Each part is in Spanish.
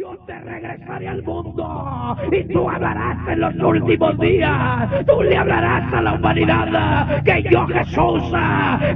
yo te regresaré al mundo y tú hablarás en los últimos días. Tú le hablarás a la humanidad que yo, Jesús,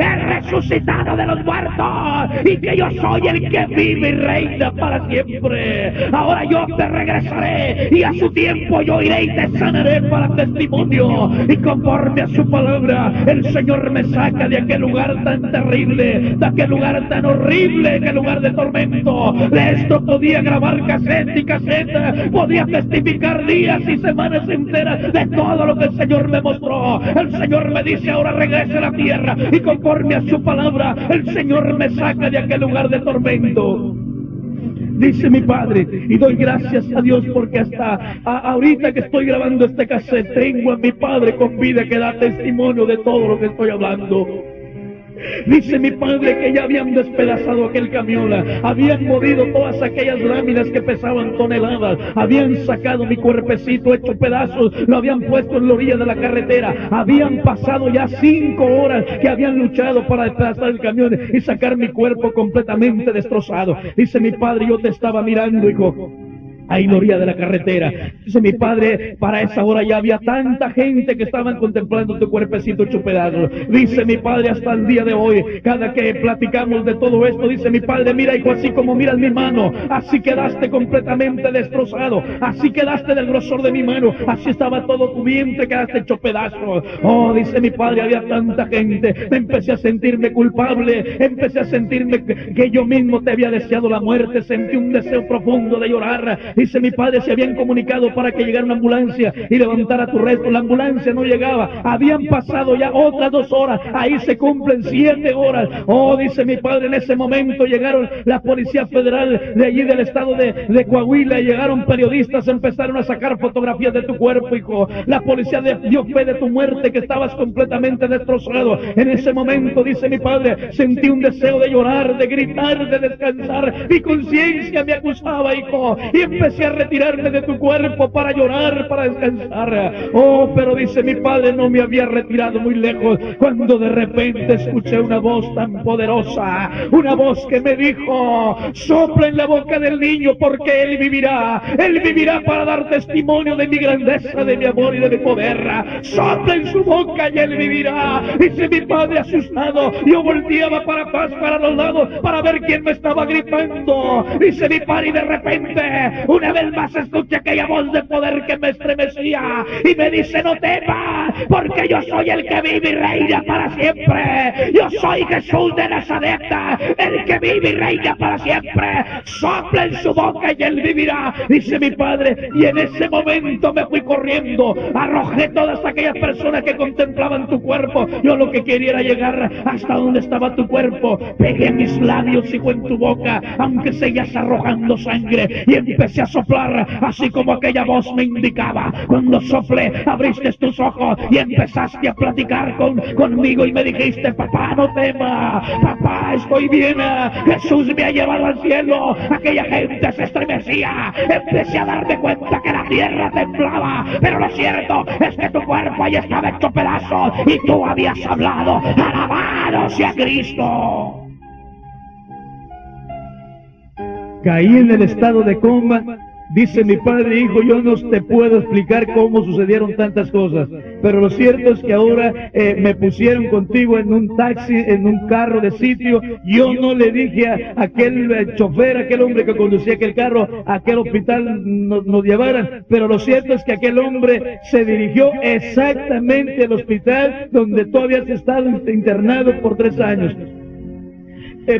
he resucitado de los muertos y que yo soy el que vive y reina para siempre. Ahora yo te regresaré y a su tiempo yo iré y te sanaré para testimonio. Y conforme a su palabra, el Señor me saca de aquel lugar tan terrible, de aquel lugar tan horrible, aquel lugar de tormento. De esto podía grabar cassette y cassette, podía testificar días y semanas enteras de todo lo que el Señor me mostró. El Señor me dice: ahora regrese a la tierra, y conforme a su palabra, el Señor me saca de aquel lugar de tormento. Dice mi padre, y doy gracias a Dios porque hasta ahorita que estoy grabando este cassette, tengo a mi padre con vida que da testimonio de todo lo que estoy hablando. Dice mi padre que ya habían despedazado aquel camión, habían movido todas aquellas láminas que pesaban toneladas, habían sacado mi cuerpecito hecho pedazos, lo habían puesto en la orilla de la carretera, habían pasado ya 5 horas que habían luchado para despedazar el camión y sacar mi cuerpo completamente destrozado. Dice mi padre: yo te estaba mirando, hijo, ahí en la orilla de la carretera. Dice mi padre: para esa hora ya había tanta gente que estaban contemplando tu cuerpecito hecho pedazos. Dice mi padre: hasta el día de hoy, cada que platicamos de todo esto, dice mi padre: mira, hijo, así como miras mi mano, así quedaste completamente destrozado, así quedaste del grosor de mi mano, así estaba todo tu vientre, quedaste hecho pedazos. Oh, dice mi padre, había tanta gente, me empecé a sentirme culpable, empecé a sentirme que yo mismo te había deseado la muerte, sentí un deseo profundo de llorar. Dice mi padre: se habían comunicado para que llegara una ambulancia y levantara tu resto. La ambulancia no llegaba. Habían pasado ya otras 2 horas. Ahí se cumplen 7 horas. Oh, dice mi padre, en ese momento llegaron la Policía Federal de allí del estado de Coahuila. Llegaron periodistas, empezaron a sacar fotografías de tu cuerpo, hijo. La policía dio fe de tu muerte, que estabas completamente destrozado. En ese momento, dice mi padre, sentí un deseo de llorar, de gritar, de descansar. Mi conciencia me acusaba, hijo, y empecé a retirarme de tu cuerpo para llorar, para descansar. Oh, pero dice mi padre, no me había retirado muy lejos cuando de repente escuché una voz tan poderosa, una voz que me dijo: sopla en la boca del niño, porque él vivirá para dar testimonio de mi grandeza, de mi amor y de mi poder. Sopla en su boca y él vivirá. Dice mi padre, asustado, yo volteaba para los lados para ver quién me estaba gritando. Dice mi padre, y de repente una vez más escuché aquella voz de poder que me estremecía y me dice: no temas, porque yo soy el que vive y reina para siempre. Yo soy Jesús de Nazaret, el que vive y reina para siempre. Sopla en su boca y él vivirá. Dice mi padre, y en ese momento me fui corriendo, arrojé todas aquellas personas que contemplaban tu cuerpo. Yo lo que quería era llegar hasta donde estaba tu cuerpo. Pegué mis labios, hijo, en tu boca, aunque seguías arrojando sangre, y empecé a soplar, así como aquella voz me indicaba. Cuando soplé, abriste tus ojos y empezaste a platicar conmigo y me dijiste: papá, no temas, papá, estoy bien, Jesús me ha llevado al cielo. Aquella gente se estremecía, empecé a darme cuenta que la tierra temblaba, pero lo cierto es que tu cuerpo ahí estaba hecho pedazos y tú habías hablado. ¡Alabado sea Cristo! Caí en el estado de coma. Dice mi padre: hijo, yo no te puedo explicar cómo sucedieron tantas cosas, pero lo cierto es que ahora me pusieron contigo en un taxi, en un carro de sitio. Yo no le dije a aquel chofer, aquel hombre que conducía aquel carro, a aquel hospital nos llevaran, pero lo cierto es que aquel hombre se dirigió exactamente al hospital donde tú habías estado internado por 3 años.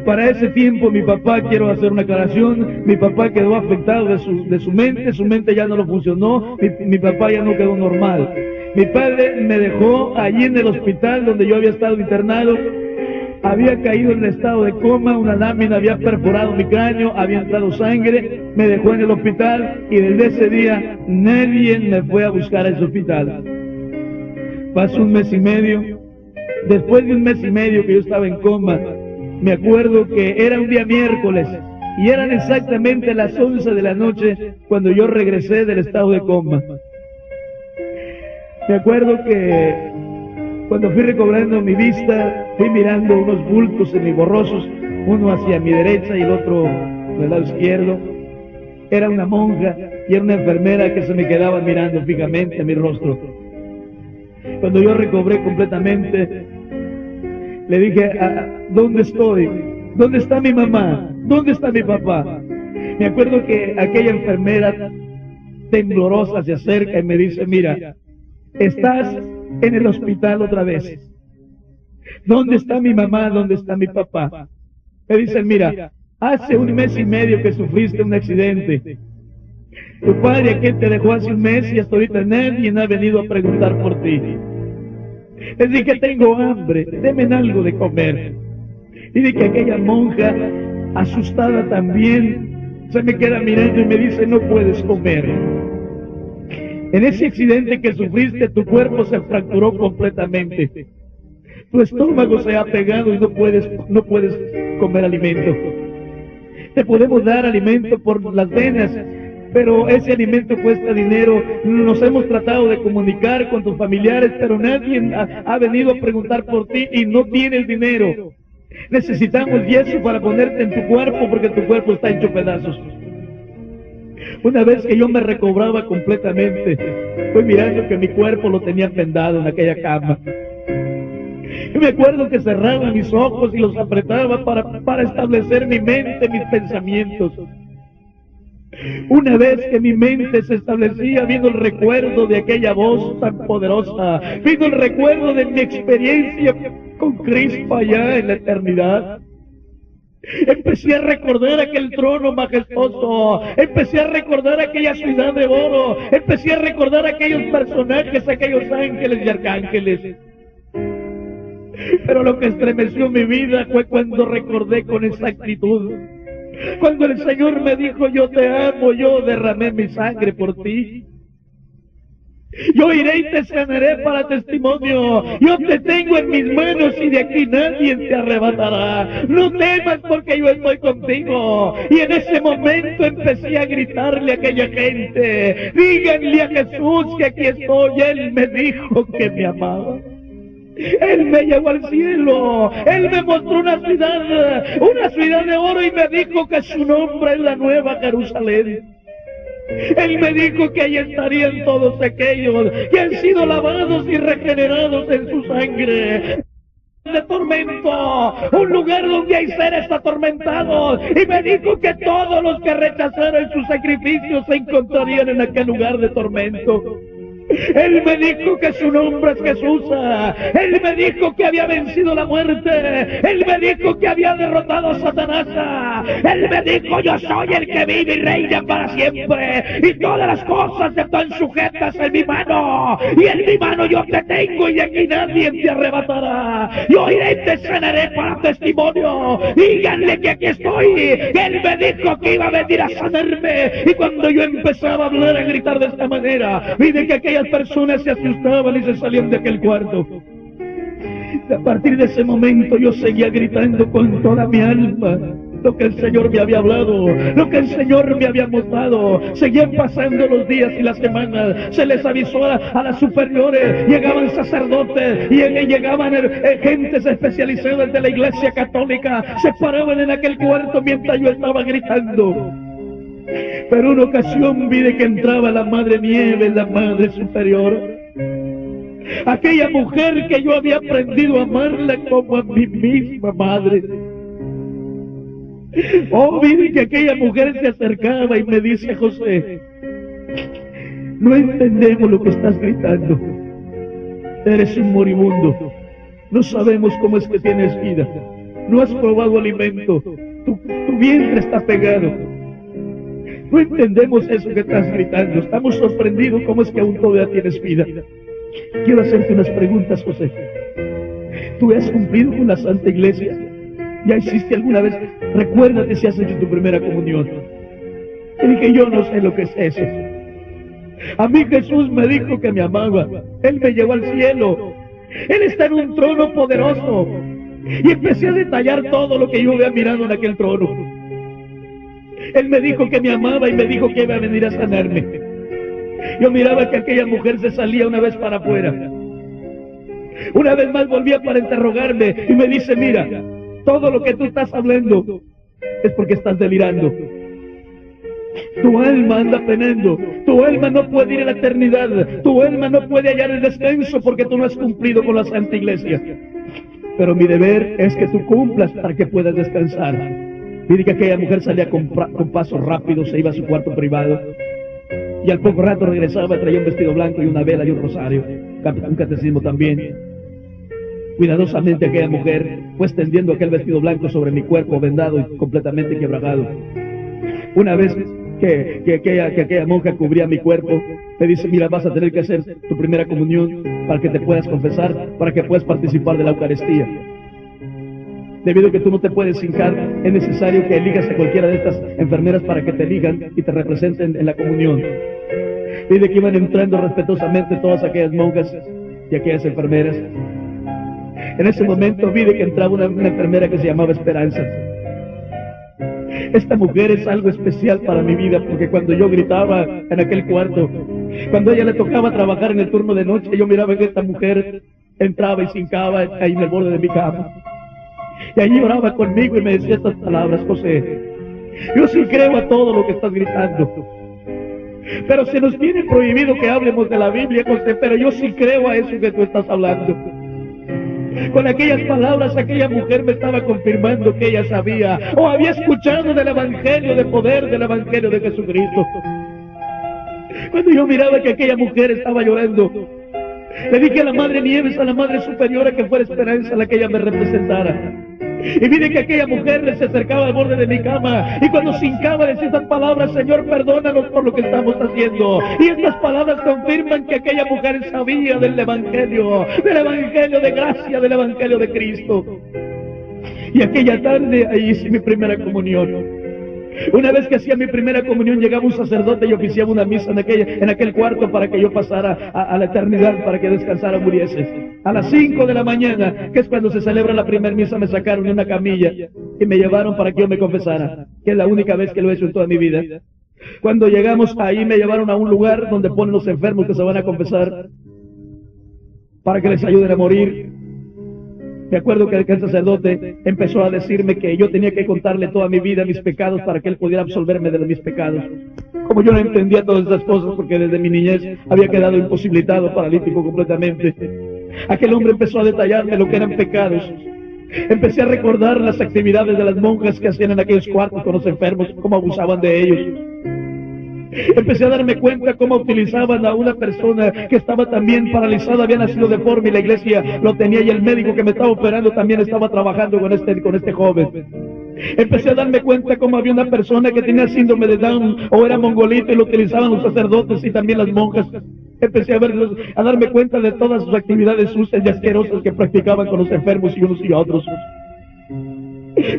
Para ese tiempo mi papá, quiero hacer una aclaración, mi papá quedó afectado de su mente ya no lo funcionó, mi papá ya no quedó normal. Mi padre me dejó allí en el hospital donde yo había estado internado, había caído en el estado de coma, una lámina había perforado mi cráneo, había entrado sangre, me dejó en el hospital y desde ese día nadie me fue a buscar a ese hospital. Pasó 1 mes y medio, después de 1 mes y medio que yo estaba en coma, me acuerdo que era un día miércoles y eran exactamente las 11 de la noche cuando yo regresé del estado de coma. Me acuerdo que cuando fui recobrando mi vista, fui mirando unos bultos semiborrosos, uno hacia mi derecha y el otro del lado izquierdo. Era una monja y era una enfermera que se me quedaba mirando fijamente a mi rostro. Cuando yo recobré completamente, le dije, ¿dónde estoy? ¿Dónde está mi mamá? ¿Dónde está mi papá? Me acuerdo que aquella enfermera temblorosa se acerca y me dice, mira, estás en el hospital otra vez. ¿Dónde está mi mamá? ¿Dónde está mi papá? Me dicen, mira, hace 1 mes y medio que sufriste un accidente. Tu padre aquel te dejó hace 1 mes y hasta ahorita nadie ha venido a preguntar por ti. Les dije, tengo hambre, denme algo de comer. Y de que aquella monja, asustada también, se me queda mirando y me dice, no puedes comer. En ese accidente que sufriste, tu cuerpo se fracturó completamente. Tu estómago se ha pegado y no puedes comer alimento. Te podemos dar alimento por las venas, pero ese alimento cuesta dinero. Nos hemos tratado de comunicar con tus familiares, pero nadie ha venido a preguntar por ti y no tienes dinero. Necesitamos yeso para ponerte en tu cuerpo porque tu cuerpo está hecho pedazos. Una vez que yo me recobraba completamente, fui mirando que mi cuerpo lo tenía vendado en aquella cama. Y me acuerdo que cerraba mis ojos y los apretaba para establecer mi mente, mis pensamientos. Una vez que mi mente se establecía, vino el recuerdo de aquella voz tan poderosa, vino el recuerdo de mi experiencia con Cristo allá en la eternidad. Empecé a recordar aquel trono majestuoso, empecé a recordar aquella ciudad de oro, empecé a recordar aquellos personajes, aquellos ángeles y arcángeles. Pero lo que estremeció mi vida fue cuando recordé con exactitud, cuando el Señor me dijo, yo te amo, yo derramé mi sangre por ti. Yo iré y te sanaré para testimonio. Yo te tengo en mis manos y de aquí nadie te arrebatará. No temas porque yo estoy contigo. Y en ese momento empecé a gritarle a aquella gente, díganle a Jesús que aquí estoy. Él me dijo que me amaba. Él me llevó al cielo. Él me mostró una ciudad de oro y me dijo que su nombre es la Nueva Jerusalén. Él me dijo que ahí estarían todos aquellos que han sido lavados y regenerados en su sangre. De tormento, un lugar donde hay seres atormentados, y me dijo que todos los que rechazaron sus sacrificios se encontrarían en aquel lugar de tormento. Él me dijo que su nombre es Jesús. Él me dijo que había vencido la muerte. Él me dijo que había derrotado a Satanás. Él me dijo, yo soy el que vive y reina para siempre, y todas las cosas están sujetas en mi mano, y en mi mano yo te tengo y de aquí nadie te arrebatará. Yo iré y te sanaré para testimonio. Díganle que aquí estoy. Él me dijo que iba a venir a sanarme, y cuando yo empezaba a hablar, a gritar de esta manera, vi de que aquellas personas se asustaban y se salían de aquel cuarto. A partir de ese momento yo seguía gritando con toda mi alma lo que el Señor me había hablado, lo que el Señor me había mostrado. Seguían pasando los días y las semanas, se les avisó a las superiores, llegaban sacerdotes y llegaban gentes especializadas de la Iglesia Católica, se paraban en aquel cuarto mientras yo estaba gritando. Pero una ocasión vi de que entraba la Madre Nieve, la Madre Superior, aquella mujer que yo había aprendido a amarla como a mi misma madre. Oh, vi de que aquella mujer se acercaba y me dice, José, no entendemos lo que estás gritando. Eres un moribundo, no sabemos cómo es que tienes vida, no has probado alimento, tu vientre está pegado. No entendemos eso que estás gritando. Estamos sorprendidos cómo es que aún todavía tienes vida. Quiero hacerte unas preguntas, José. ¿Tú has cumplido con la Santa Iglesia? ¿Ya hiciste alguna vez? Recuérdate si has hecho tu primera comunión. Y dije, yo no sé lo que es eso. A mí Jesús me dijo que me amaba. Él me llevó al cielo. Él está en un trono poderoso. Y empecé a detallar todo lo que yo había mirado en aquel trono. Él me dijo que me amaba y me dijo que iba a venir a sanarme. Yo miraba que aquella mujer se salía una vez para afuera. Una vez más volvía para interrogarme y me dice, mira, todo lo que tú estás hablando es porque estás delirando. Tu alma anda penando, tu alma no puede ir a la eternidad, tu alma no puede hallar el descanso porque tú no has cumplido con la Santa Iglesia. Pero mi deber es que tú cumplas para que puedas descansar. Mire que aquella mujer salía con pasos rápidos, se iba a su cuarto privado y al poco rato regresaba, traía un vestido blanco y una vela y un rosario, un catecismo también. Cuidadosamente aquella mujer fue extendiendo aquel vestido blanco sobre mi cuerpo vendado y completamente quebrajado. Una vez que aquella monja cubría mi cuerpo, me dice: mira, vas a tener que hacer tu primera comunión para que te puedas confesar, para que puedas participar de la Eucaristía. Debido a que tú no te puedes hincar, es necesario que elijas a cualquiera de estas enfermeras para que te elijan y te representen en la comunión. Pide que iban entrando respetuosamente todas aquellas monjas y aquellas enfermeras. En ese momento vi que entraba una enfermera que se llamaba Esperanza. Esta mujer es algo especial para mi vida, porque cuando yo gritaba en aquel cuarto, cuando a ella le tocaba trabajar en el turno de noche, yo miraba que esta mujer entraba y se hincaba ahí en el borde de mi cama. Y allí oraba conmigo y me decía estas palabras: José, yo sí creo a todo lo que estás gritando, pero se nos tiene prohibido que hablemos de la Biblia, José, pero yo sí creo a eso que tú estás hablando. Con aquellas palabras, aquella mujer me estaba confirmando que ella sabía o había escuchado del Evangelio de poder, del Evangelio de Jesucristo. Cuando yo miraba que aquella mujer estaba llorando, le dije a la Madre Nieves, a la Madre Superiora, que fuera Esperanza la que ella me representara. Y vi que aquella mujer se acercaba al borde de mi cama, y cuando se hincaba decía estas palabras: Señor, perdónanos por lo que estamos haciendo. Y estas palabras confirman que aquella mujer sabía del Evangelio de gracia, del Evangelio de Cristo. Y aquella tarde ahí hice mi primera comunión. Una vez que hacía mi primera comunión, llegaba un sacerdote y oficiaba una misa en aquel cuarto para que yo pasara a la eternidad, para que descansara, muriese. A las 5 de la mañana, que es cuando se celebra la primera misa, me sacaron de una camilla y me llevaron para que yo me confesara, que es la única vez que lo he hecho en toda mi vida. Cuando llegamos ahí, me llevaron a un lugar donde ponen los enfermos que se van a confesar para que les ayuden a morir. Me acuerdo que aquel sacerdote empezó a decirme que yo tenía que contarle toda mi vida, mis pecados, para que él pudiera absolverme de mis pecados. Como yo no entendía todas esas cosas, porque desde mi niñez había quedado imposibilitado, paralítico completamente, aquel hombre empezó a detallarme lo que eran pecados. Empecé a recordar las actividades de las monjas que hacían en aquellos cuartos con los enfermos, cómo abusaban de ellos. Empecé a darme cuenta cómo utilizaban a una persona que estaba también paralizada, había nacido deforme y la iglesia lo tenía, y el médico que me estaba operando también estaba trabajando con este joven. Empecé a darme cuenta cómo había una persona que tenía síndrome de Down o era mongolito y lo utilizaban los sacerdotes y también las monjas. Empecé a darme cuenta de todas sus actividades sucias y asquerosas que practicaban con los enfermos y unos y otros.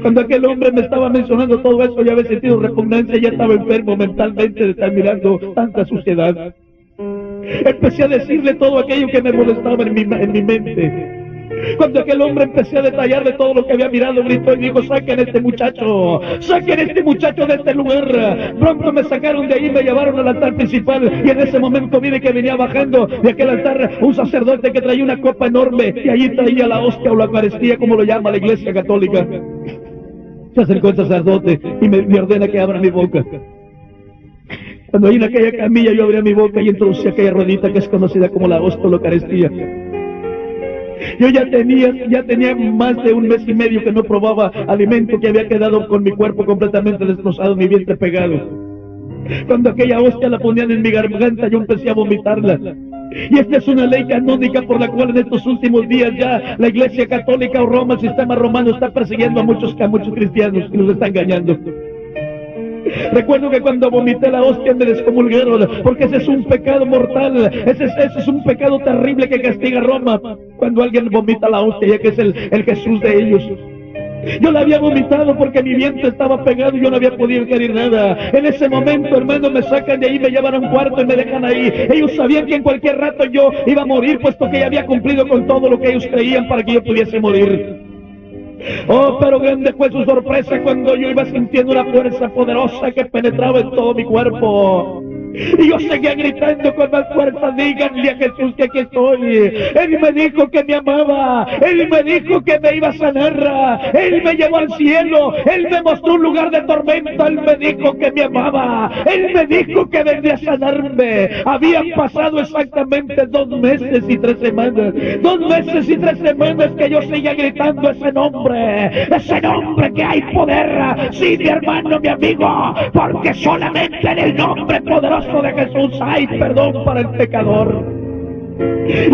Cuando aquel hombre me estaba mencionando todo eso, ya había sentido repugnancia, ya estaba enfermo mentalmente de estar mirando tanta suciedad. Empecé a decirle todo aquello que me molestaba en mi mente. Cuando aquel hombre empecé a detallarle todo lo que había mirado, gritó y dijo: saquen este muchacho de este lugar. Pronto me sacaron de ahí, me llevaron al altar principal, y en ese momento vi que venía bajando de aquel altar un sacerdote que traía una copa enorme, y allí traía la hostia o la Eucaristía, como lo llama la Iglesia Católica. Se acercó el sacerdote y me ordena que abra mi boca. Cuando ahí en aquella camilla yo abría mi boca y introducí aquella ruedita que es conocida como la hostia o la Eucaristía. Yo ya tenía más de un mes y medio que no probaba alimento, que había quedado con mi cuerpo completamente destrozado, mi vientre pegado. Cuando aquella hostia la ponían en mi garganta, yo empecé a vomitarla. Y esta es una ley canónica por la cual en estos últimos días ya la Iglesia Católica o Roma, el sistema romano, está persiguiendo a muchos cristianos y los está engañando. Recuerdo que cuando vomité la hostia me descomulgaron, porque ese es un pecado mortal, ese es un pecado terrible que castiga a Roma, cuando alguien vomita la hostia, ya que es el Jesús de ellos. Yo la había vomitado porque mi vientre estaba pegado y yo no había podido ingerir nada. En ese momento, hermano, me sacan de ahí, me llevan a un cuarto y me dejan ahí. Ellos sabían que en cualquier rato yo iba a morir, puesto que ya había cumplido con todo lo que ellos creían para que yo pudiese morir. Oh, pero grande fue su sorpresa cuando yo iba sintiendo una fuerza poderosa que penetraba en todo mi cuerpo. Y yo seguía gritando con más fuerza: díganle a Jesús que aquí estoy. Él me dijo que me amaba, Él me dijo que me iba a sanar, Él me llevó al cielo, Él me mostró un lugar de tormento, Él me dijo que me amaba, Él me dijo que vendría a sanarme. Habían pasado exactamente 2 meses y 3 semanas, 2 meses y 3 semanas que yo seguía gritando ese nombre que hay poder, sí, mi hermano, mi amigo, porque solamente en el nombre poderoso de Jesús hay perdón para el pecador.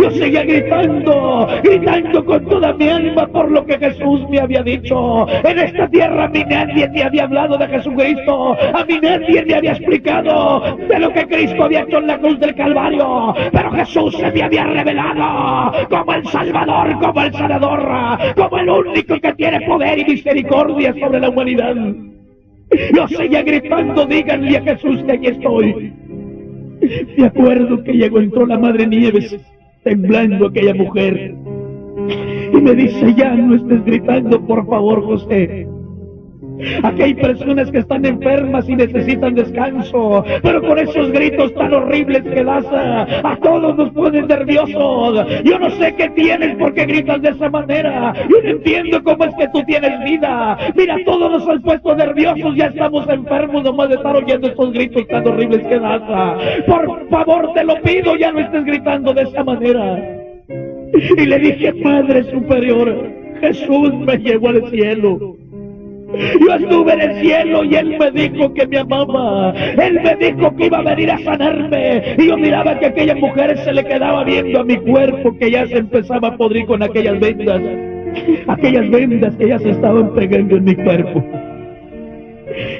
Yo seguía gritando con toda mi alma por lo que Jesús me había dicho. En esta tierra a mí nadie me había hablado de Jesucristo, a mí nadie me había explicado de lo que Cristo había hecho en la cruz del Calvario, pero Jesús se me había revelado como el Salvador, como el Sanador, como el único que tiene poder y misericordia sobre la humanidad. Yo seguía gritando: díganle a Jesús que aquí estoy. Me acuerdo que entró la Madre Nieves, temblando aquella mujer, y me dice: ya no estés gritando, por favor, José. Aquí hay personas que están enfermas y necesitan descanso, pero con esos gritos tan horribles que das a todos nos ponen nerviosos. Yo no sé qué tienes, por qué gritas de esa manera. Yo no entiendo cómo es que tú tienes vida. Mira, todos nos han puesto nerviosos, ya estamos enfermos nomás de estar oyendo estos gritos tan horribles que das. Por favor, te lo pido, ya no estés gritando de esa manera. Y le dije: Padre Superior, Jesús me llevó al cielo. Yo estuve en el cielo y Él me dijo que me amaba. Él me dijo que iba a venir a sanarme. Y yo miraba que aquella mujer se le quedaba viendo a mi cuerpo, que ya se empezaba a podrir con aquellas vendas que ya se estaban pegando en mi cuerpo.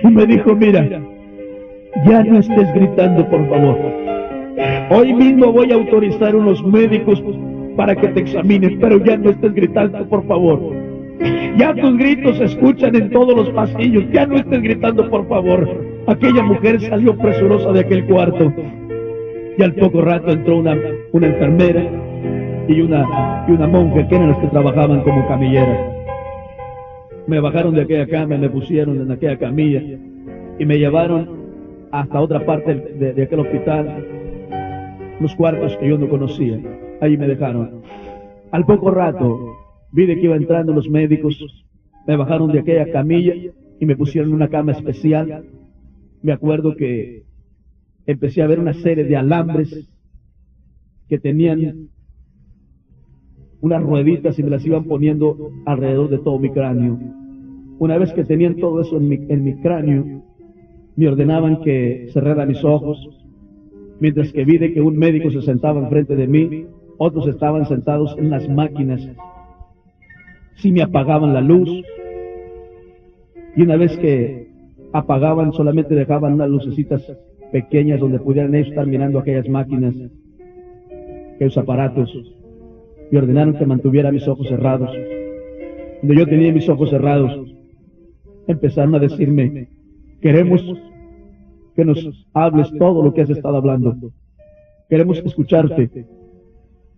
Y me dijo: mira, ya no estés gritando, por favor. Hoy mismo voy a autorizar unos médicos para que te examinen, pero ya no estés gritando, por favor. Ya tus gritos se escuchan en todos los pasillos, ya no estés gritando, por favor. Aquella mujer salió presurosa de aquel cuarto, y al poco rato entró una enfermera y una monja, que eran las que trabajaban como camilleras. Me bajaron de aquella cama, me pusieron en aquella camilla y me llevaron hasta otra parte de aquel hospital, unos cuartos que yo no conocía. Ahí me dejaron. Al poco rato vi de que iba entrando los médicos, me bajaron de aquella camilla y me pusieron en una cama especial. Me acuerdo que empecé a ver una serie de alambres que tenían unas rueditas y me las iban poniendo alrededor de todo mi cráneo. Una vez que tenían todo eso en mi cráneo, me ordenaban que cerrara mis ojos, mientras que vi de que un médico se sentaba enfrente de mí, otros estaban sentados en las máquinas. Sí me apagaban la luz, y una vez que apagaban, solamente dejaban unas lucecitas pequeñas donde pudieran ellos estar mirando aquellas máquinas, aquellos aparatos. Me ordenaron que mantuviera mis ojos cerrados. Cuando yo tenía mis ojos cerrados, empezaron a decirme: queremos que nos hables todo lo que has estado hablando, queremos escucharte.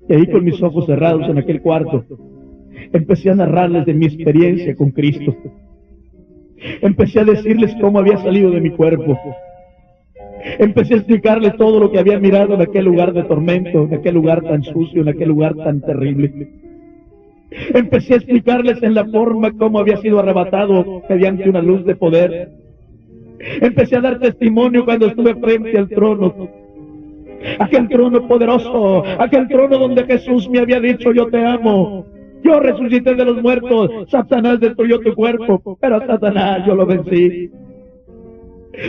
Y ahí, con mis ojos cerrados en aquel cuarto, empecé a narrarles de mi experiencia con Cristo. Empecé a decirles cómo había salido de mi cuerpo. Empecé a explicarles todo lo que había mirado en aquel lugar de tormento, en aquel lugar tan sucio, en aquel lugar tan terrible. Empecé a explicarles en la forma cómo había sido arrebatado mediante una luz de poder. Empecé a dar testimonio cuando estuve frente al trono, aquel trono poderoso, aquel trono donde Jesús me había dicho: yo te amo, yo resucité de los muertos, Satanás destruyó tu cuerpo, pero a Satanás yo lo vencí.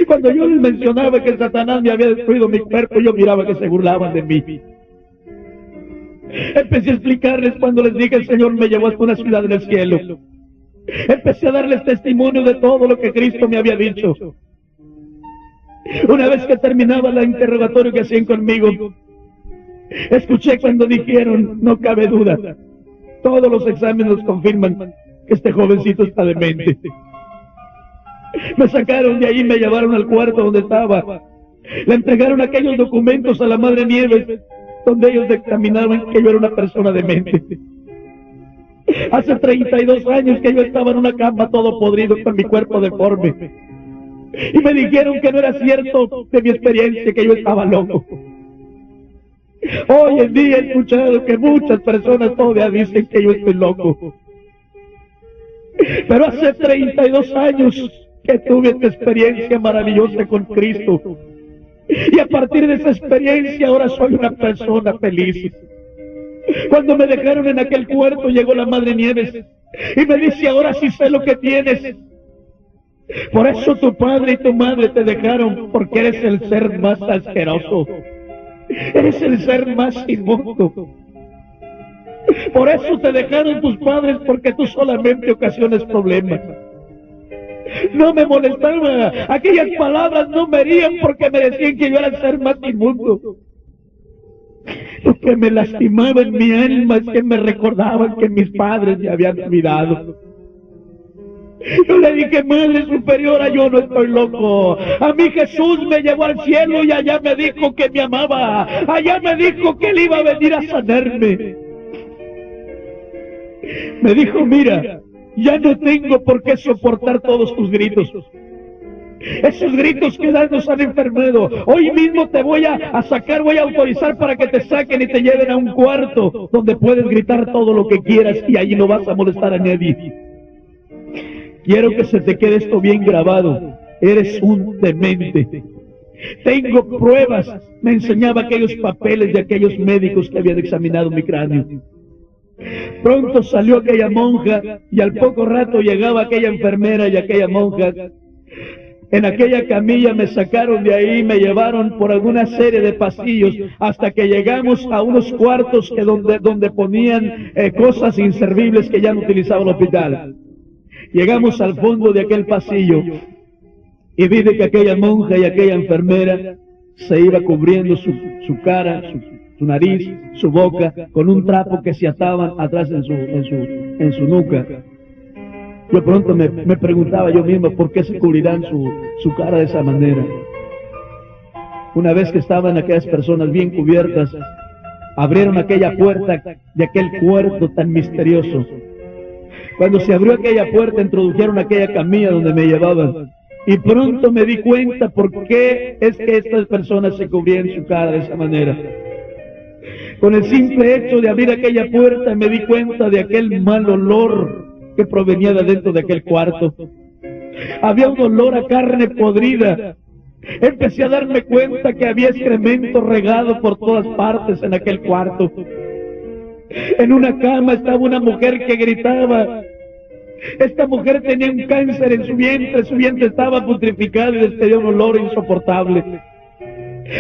Cuando yo les mencionaba que Satanás me había destruido mi cuerpo, yo miraba que se burlaban de mí. Empecé a explicarles cuando les dije: el Señor me llevó hasta una ciudad en el cielo. Empecé a darles testimonio de todo lo que Cristo me había dicho. Una vez que terminaba el interrogatorio que hacían conmigo, escuché cuando dijeron: no cabe duda, todos los exámenes confirman que este jovencito está demente. Me sacaron de ahí y me llevaron al cuarto donde estaba. Le entregaron aquellos documentos a la Madre Nieves, donde ellos dictaminaban que yo era una persona demente. Hace 32 años que yo estaba en una cama todo podrido, con mi cuerpo deforme. Y me dijeron que no era cierto de mi experiencia, que yo estaba loco. Hoy en día he escuchado que muchas personas todavía dicen que yo estoy loco. Pero hace 32 años que tuve esta experiencia maravillosa con Cristo. Y a partir de esa experiencia ahora soy una persona feliz. Cuando me dejaron en aquel cuarto llegó la Madre Nieves y me dice: ahora sí sé lo que tienes. Por eso tu padre y tu madre te dejaron, porque eres el ser más asqueroso. Eres el ser más inmundo. Por eso te dejaron tus padres, porque tú solamente ocasionas problemas. No me molestaba, aquellas palabras no me herían porque me decían que yo era el ser más inmundo. Lo que me lastimaba en mi alma es que me recordaban que mis padres me habían olvidado. Yo le dije: Madre Superiora, yo no estoy loco. A mí Jesús me llevó al cielo y allá me dijo que me amaba. Allá me dijo que él iba a venir a sanarme. Me dijo: mira, ya no tengo por qué soportar todos tus gritos. Esos gritos que das nos han enfermado. Hoy mismo te voy a sacar, voy a autorizar para que te saquen y te lleven a un cuarto donde puedes gritar todo lo que quieras y allí no vas a molestar a nadie. Quiero que se te quede esto bien grabado. Eres un demente. Tengo pruebas. Me enseñaba aquellos papeles de aquellos médicos que habían examinado mi cráneo. Pronto salió aquella monja y al poco rato llegaba aquella enfermera y aquella monja. En aquella camilla me sacaron de ahí, me llevaron por alguna serie de pasillos hasta que llegamos a unos cuartos donde ponían cosas inservibles que ya no utilizaba el hospital. Llegamos al fondo de aquel pasillo y vi que aquella monja y aquella enfermera se iba cubriendo su cara, su nariz, su boca, con un trapo que se ataban atrás en su nuca. Yo pronto me preguntaba yo mismo por qué se cubrirán su cara de esa manera. Una vez que estaban aquellas personas bien cubiertas, abrieron aquella puerta de aquel cuarto tan misterioso. Cuando se abrió aquella puerta, introdujeron aquella camilla donde me llevaban. Y pronto me di cuenta por qué es que estas personas se cubrían su cara de esa manera. Con el simple hecho de abrir aquella puerta me di cuenta de aquel mal olor que provenía de dentro de aquel cuarto. Había un olor a carne podrida. Empecé a darme cuenta que había excremento regado por todas partes en aquel cuarto. En una cama estaba una mujer que gritaba. Esta mujer tenía un cáncer en su vientre estaba putrificado y despedía un olor insoportable.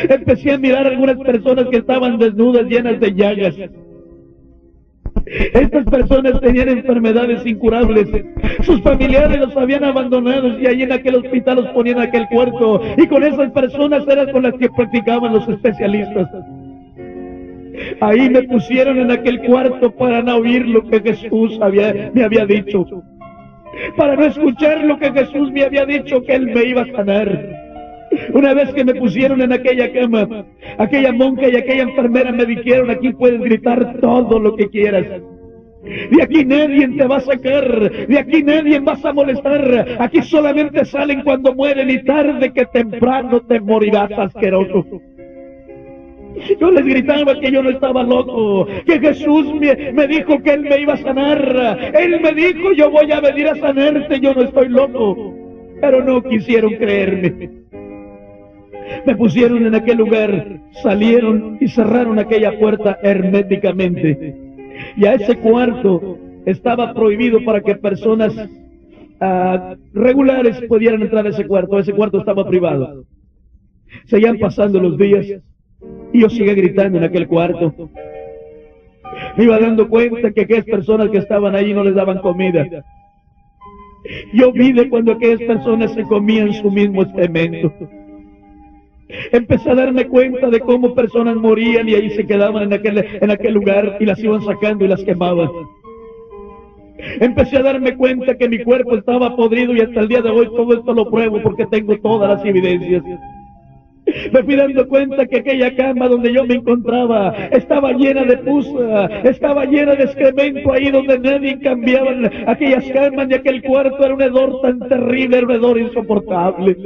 Empecé a mirar a algunas personas que estaban desnudas, llenas de llagas. Estas personas tenían enfermedades incurables. Sus familiares los habían abandonado y allí en aquel hospital los ponían en aquel cuarto. Y con esas personas eran con las que practicaban los especialistas. Ahí me pusieron en aquel cuarto para no oír lo que Jesús me había dicho. Para no escuchar lo que Jesús me había dicho, que Él me iba a sanar. Una vez que me pusieron en aquella cama, aquella monja y aquella enfermera me dijeron: aquí puedes gritar todo lo que quieras. De aquí nadie te va a sacar, de aquí nadie vas a molestar. Aquí solamente salen cuando mueren y tarde que temprano te morirás, asqueroso. Yo les gritaba que yo no estaba loco, que Jesús me dijo que Él me iba a sanar. Él me dijo: yo voy a venir a sanarte, yo no estoy loco. Pero no quisieron creerme. Me pusieron en aquel lugar, salieron y cerraron aquella puerta herméticamente. Y a ese cuarto estaba prohibido para que personas regulares pudieran entrar a ese cuarto. Ese cuarto estaba privado. Seguían pasando los días y yo seguía gritando en aquel cuarto. Me iba dando cuenta que aquellas personas que estaban allí no les daban comida. Yo vi de cuando aquellas personas se comían su mismo excremento. Empecé a darme cuenta de cómo personas morían y ahí se quedaban en aquel lugar y las iban sacando y las quemaban. Empecé a darme cuenta que mi cuerpo estaba podrido y hasta el día de hoy todo esto lo pruebo porque tengo todas las evidencias. Me fui dando cuenta que aquella cama donde yo me encontraba estaba llena de pus, estaba llena de excremento ahí donde nadie cambiaba aquellas camas y aquel cuarto era un hedor tan terrible, era un hedor insoportable.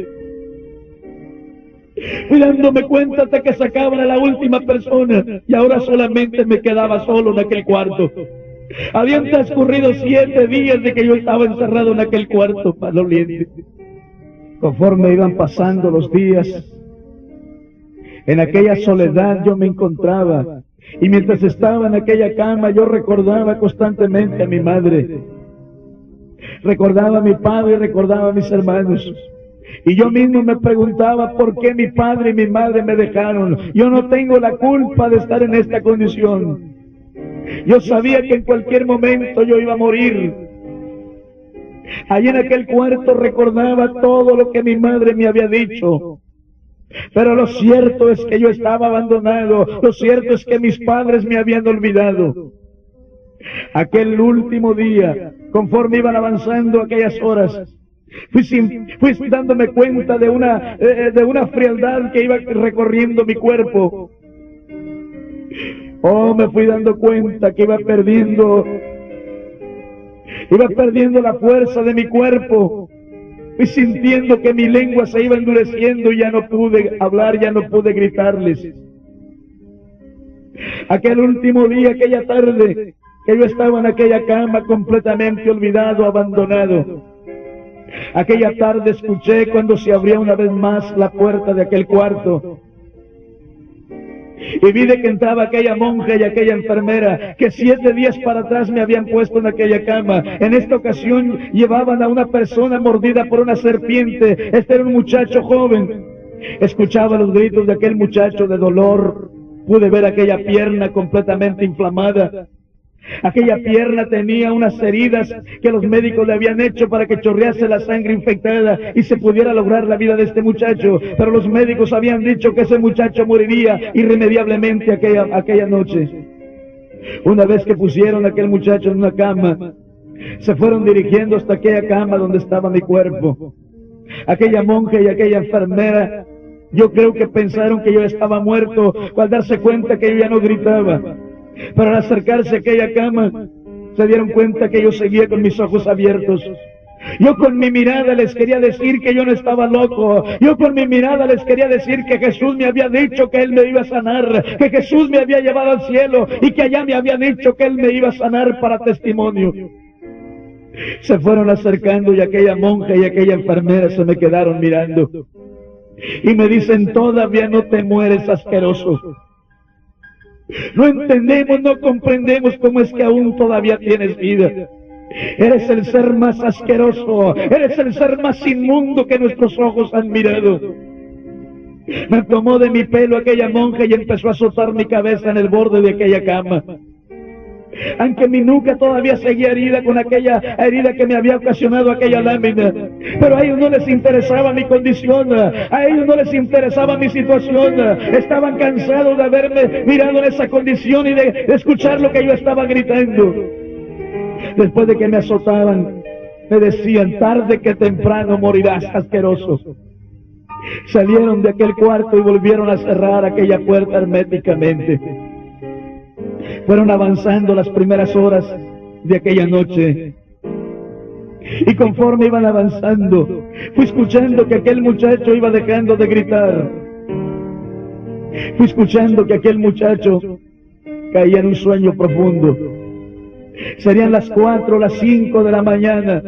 Fui dándome cuenta hasta que sacaban a la última persona y ahora solamente me quedaba solo en aquel cuarto. Habían transcurrido 7 días de que yo estaba encerrado en aquel cuarto maloliente. Conforme iban pasando los días, en aquella soledad yo me encontraba, y mientras estaba en aquella cama yo recordaba constantemente a mi madre, recordaba a mi padre, recordaba a mis hermanos, y yo mismo me preguntaba por qué mi padre y mi madre me dejaron. Yo no tengo la culpa de estar en esta condición. Yo sabía que en cualquier momento yo iba a morir. Allí en aquel cuarto recordaba todo lo que mi madre me había dicho. Pero lo cierto es que yo estaba abandonado. Lo cierto es que mis padres me habían olvidado. Aquel último día, conforme iban avanzando aquellas horas, fui dándome cuenta de una frialdad que iba recorriendo mi cuerpo. Oh, me fui dando cuenta que iba perdiendo la fuerza de mi cuerpo. Fui sintiendo que mi lengua se iba endureciendo y ya no pude hablar, ya no pude gritarles. Aquel último día, aquella tarde, que yo estaba en aquella cama completamente olvidado, abandonado. Aquella tarde escuché cuando se abría una vez más la puerta de aquel cuarto. Y vi de que entraba aquella monja y aquella enfermera que 7 días para atrás me habían puesto en aquella cama. En esta ocasión llevaban a una persona mordida por una serpiente. Este era un muchacho joven. Escuchaba los gritos de aquel muchacho de dolor. Pude ver aquella pierna completamente inflamada. Aquella pierna tenía unas heridas que los médicos le habían hecho para que chorrease la sangre infectada y se pudiera lograr la vida de este muchacho. Pero los médicos habían dicho que ese muchacho moriría irremediablemente aquella noche. Una vez que pusieron a aquel muchacho en una cama, se fueron dirigiendo hasta aquella cama donde estaba mi cuerpo. Aquella monja y aquella enfermera, yo creo que pensaron que yo estaba muerto al darse cuenta que yo ya no gritaba. Pero al acercarse a aquella cama, se dieron cuenta que yo seguía con mis ojos abiertos. Yo con mi mirada les quería decir que yo no estaba loco. Yo con mi mirada les quería decir que Jesús me había dicho que Él me iba a sanar, que Jesús me había llevado al cielo y que allá me había dicho que Él me iba a sanar para testimonio. Se fueron acercando y aquella monja y aquella enfermera se me quedaron mirando. Y me dicen, todavía no te mueres, asqueroso. No entendemos, no comprendemos cómo es que aún todavía tienes vida. Eres el ser más asqueroso, eres el ser más inmundo que nuestros ojos han mirado. Me tomó de mi pelo aquella monja y empezó a azotar mi cabeza en el borde de aquella cama. Aunque mi nuca todavía seguía herida con aquella herida que me había ocasionado aquella lámina. Pero a ellos no les interesaba mi condición, a ellos no les interesaba mi situación. Estaban cansados de haberme mirado en esa condición y de escuchar lo que yo estaba gritando. Después de que me azotaban, me decían, tarde que temprano morirás, asqueroso. Salieron de aquel cuarto y volvieron a cerrar aquella puerta herméticamente. Fueron avanzando las primeras horas de aquella noche. Y conforme iban avanzando, fui escuchando que aquel muchacho iba dejando de gritar. Fui escuchando que aquel muchacho caía en un sueño profundo. Serían las 4 o las 5 de la mañana.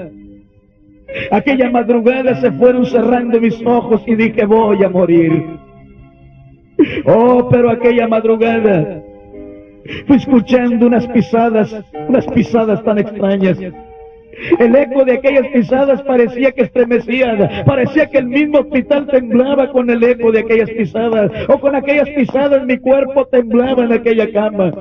Aquella madrugada se fueron cerrando mis ojos y dije, voy a morir. Oh, pero aquella madrugada fui escuchando unas pisadas tan extrañas. El eco de aquellas pisadas parecía que estremecían, parecía que el mismo hospital temblaba con el eco de aquellas pisadas, o con aquellas pisadas mi cuerpo temblaba en aquella cama.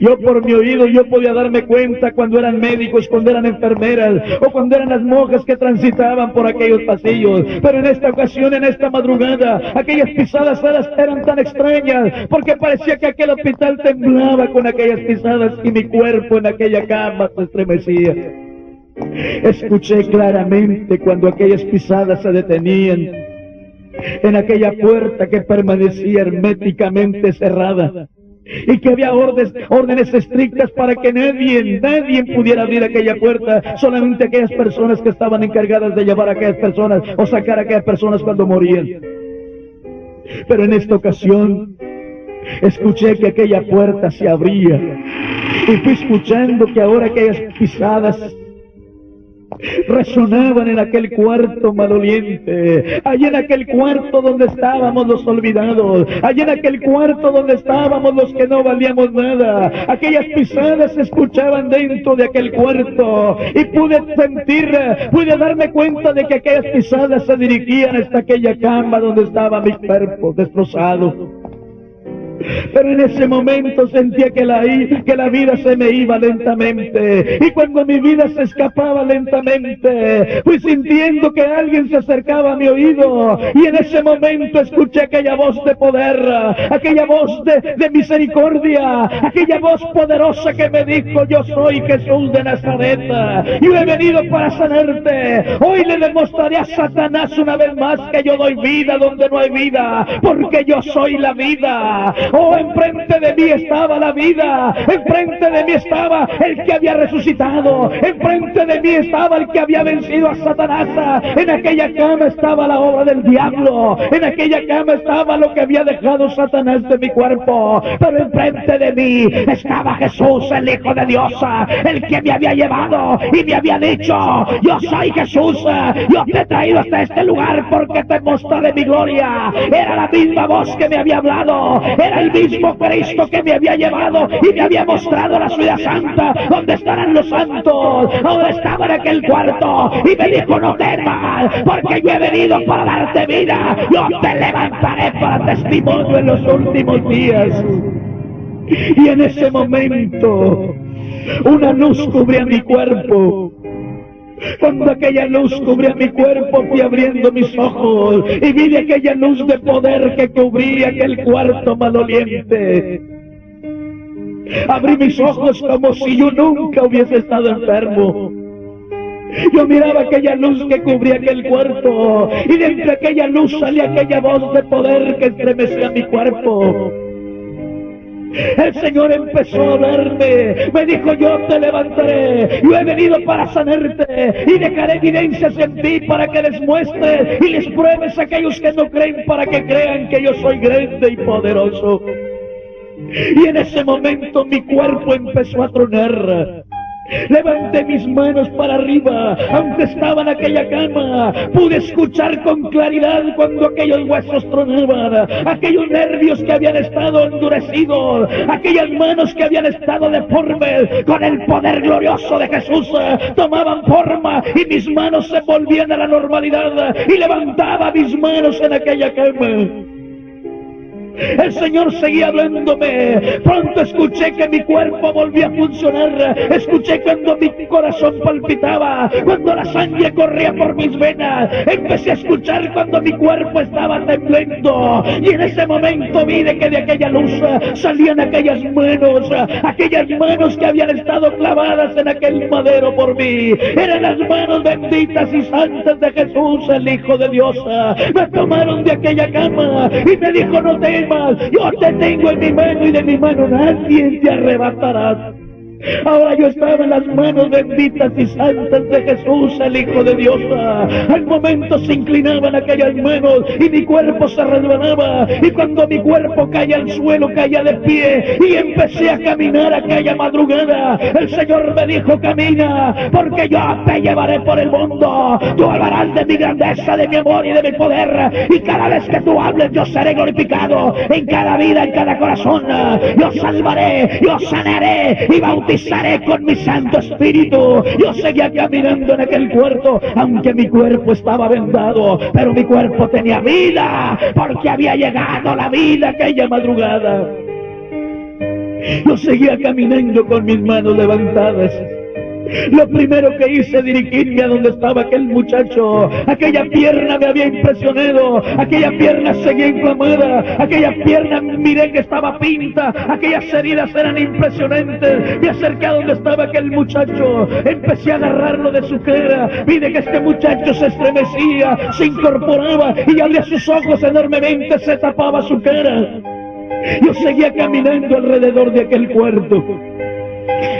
Yo por mi oído yo podía darme cuenta cuando eran médicos, cuando eran enfermeras o cuando eran las monjas que transitaban por aquellos pasillos. Pero en esta ocasión, en esta madrugada, aquellas pisadas eran tan extrañas porque parecía que aquel hospital temblaba con aquellas pisadas y mi cuerpo en aquella cama se estremecía. Escuché claramente cuando aquellas pisadas se detenían en aquella puerta que permanecía herméticamente cerrada. y que había órdenes estrictas para que nadie pudiera abrir aquella puerta, solamente aquellas personas que estaban encargadas de llevar a aquellas personas o sacar a aquellas personas cuando morían. Pero en esta ocasión escuché que aquella puerta se abría y fui escuchando que ahora aquellas pisadas resonaban en aquel cuarto maloliente, allí en aquel cuarto donde estábamos los olvidados, allí en aquel cuarto donde estábamos los que no valíamos nada. Aquellas pisadas se escuchaban dentro de aquel cuarto y pude darme cuenta de que aquellas pisadas se dirigían hasta aquella cama donde estaba mi cuerpo destrozado. Pero en ese momento sentía que la vida se me iba lentamente, y cuando mi vida se escapaba lentamente, fui sintiendo que alguien se acercaba a mi oído, y en ese momento escuché aquella voz de poder, aquella voz de misericordia, aquella voz poderosa que me dijo: yo soy Jesús de Nazaret, yo he venido para sanarte. Hoy le demostraré a Satanás una vez más que yo doy vida donde no hay vida, porque yo soy la vida. Oh, enfrente de mí estaba la vida, enfrente de mí estaba el que había resucitado, enfrente de mí estaba el que había vencido a Satanás. En aquella cama estaba la obra del diablo, en aquella cama estaba lo que había dejado Satanás de mi cuerpo, pero enfrente de mí estaba Jesús, el Hijo de Dios, el que me había llevado y me había dicho: yo soy Jesús, yo te he traído hasta este lugar porque te mostraré mi gloria. Era la misma voz que me había hablado, era el mismo Cristo que me había llevado y me había mostrado la ciudad santa donde estarán los santos. Ahora estaba en aquel cuarto y me dijo: no temas, porque yo he venido para darte vida, yo te levantaré para testimonio en los últimos días. Y en ese momento una luz cubría mi cuerpo. Cuando aquella luz cubría mi cuerpo, fui abriendo mis ojos y vi de aquella luz de poder que cubría aquel cuarto maloliente. Abrí mis ojos como si yo nunca hubiese estado enfermo. Yo miraba aquella luz que cubría aquel cuarto, y de entre aquella luz salía aquella voz de poder que estremecía mi cuerpo. El Señor empezó a hablarme, me dijo: yo te levantaré, yo he venido para sanarte y dejaré evidencias en ti para que les muestres y les pruebes a aquellos que no creen, para que crean que yo soy grande y poderoso. Y en ese momento mi cuerpo empezó a tronar. Levanté mis manos para arriba, aunque estaba en aquella cama. Pude escuchar con claridad cuando aquellos huesos tronaban, aquellos nervios que habían estado endurecidos, aquellas manos que habían estado deformes, con el poder glorioso de Jesús tomaban forma y mis manos se volvían a la normalidad y levantaba mis manos en aquella cama. El Señor seguía hablándome. Pronto escuché que mi cuerpo volvía a funcionar. Escuché cuando mi corazón palpitaba, cuando la sangre corría por mis venas. Empecé a escuchar cuando mi cuerpo estaba temblando. Y en ese momento vi de que de aquella luz salían aquellas manos que habían estado clavadas en aquel madero por mí. Eran las manos benditas y santas de Jesús, el Hijo de Dios. Me tomaron de aquella cama y me dijo: no temas, yo te tengo en mi mano y de mi mano nadie te arrebatará. Ahora yo estaba en las manos benditas y santas de Jesús, el Hijo de Dios. Al momento se inclinaban aquellas manos y mi cuerpo se resbalaba, y cuando mi cuerpo caía al suelo, caía de pie y empecé a caminar aquella madrugada. El Señor me dijo: camina, porque yo te llevaré por el mundo. Tú hablarás de mi grandeza, de mi amor y de mi poder, y cada vez que tú hables yo seré glorificado en cada vida, en cada corazón. Yo salvaré, yo sanaré y bautizaré con mi Santo Espíritu. Yo seguía caminando en aquel cuarto, aunque mi cuerpo estaba vendado, pero mi cuerpo tenía vida, porque había llegado la vida aquella madrugada. Yo seguía caminando con mis manos levantadas. Lo primero que hice, dirigirme a donde estaba aquel muchacho. Aquella pierna me había impresionado, aquella pierna seguía inflamada, aquella pierna miré que estaba pinta, aquellas heridas eran impresionantes. Me acerqué a donde estaba aquel muchacho, empecé a agarrarlo de su cara, vi que este muchacho se estremecía, se incorporaba y abría sus ojos enormemente, se tapaba su cara. Yo seguía caminando alrededor de aquel cuarto.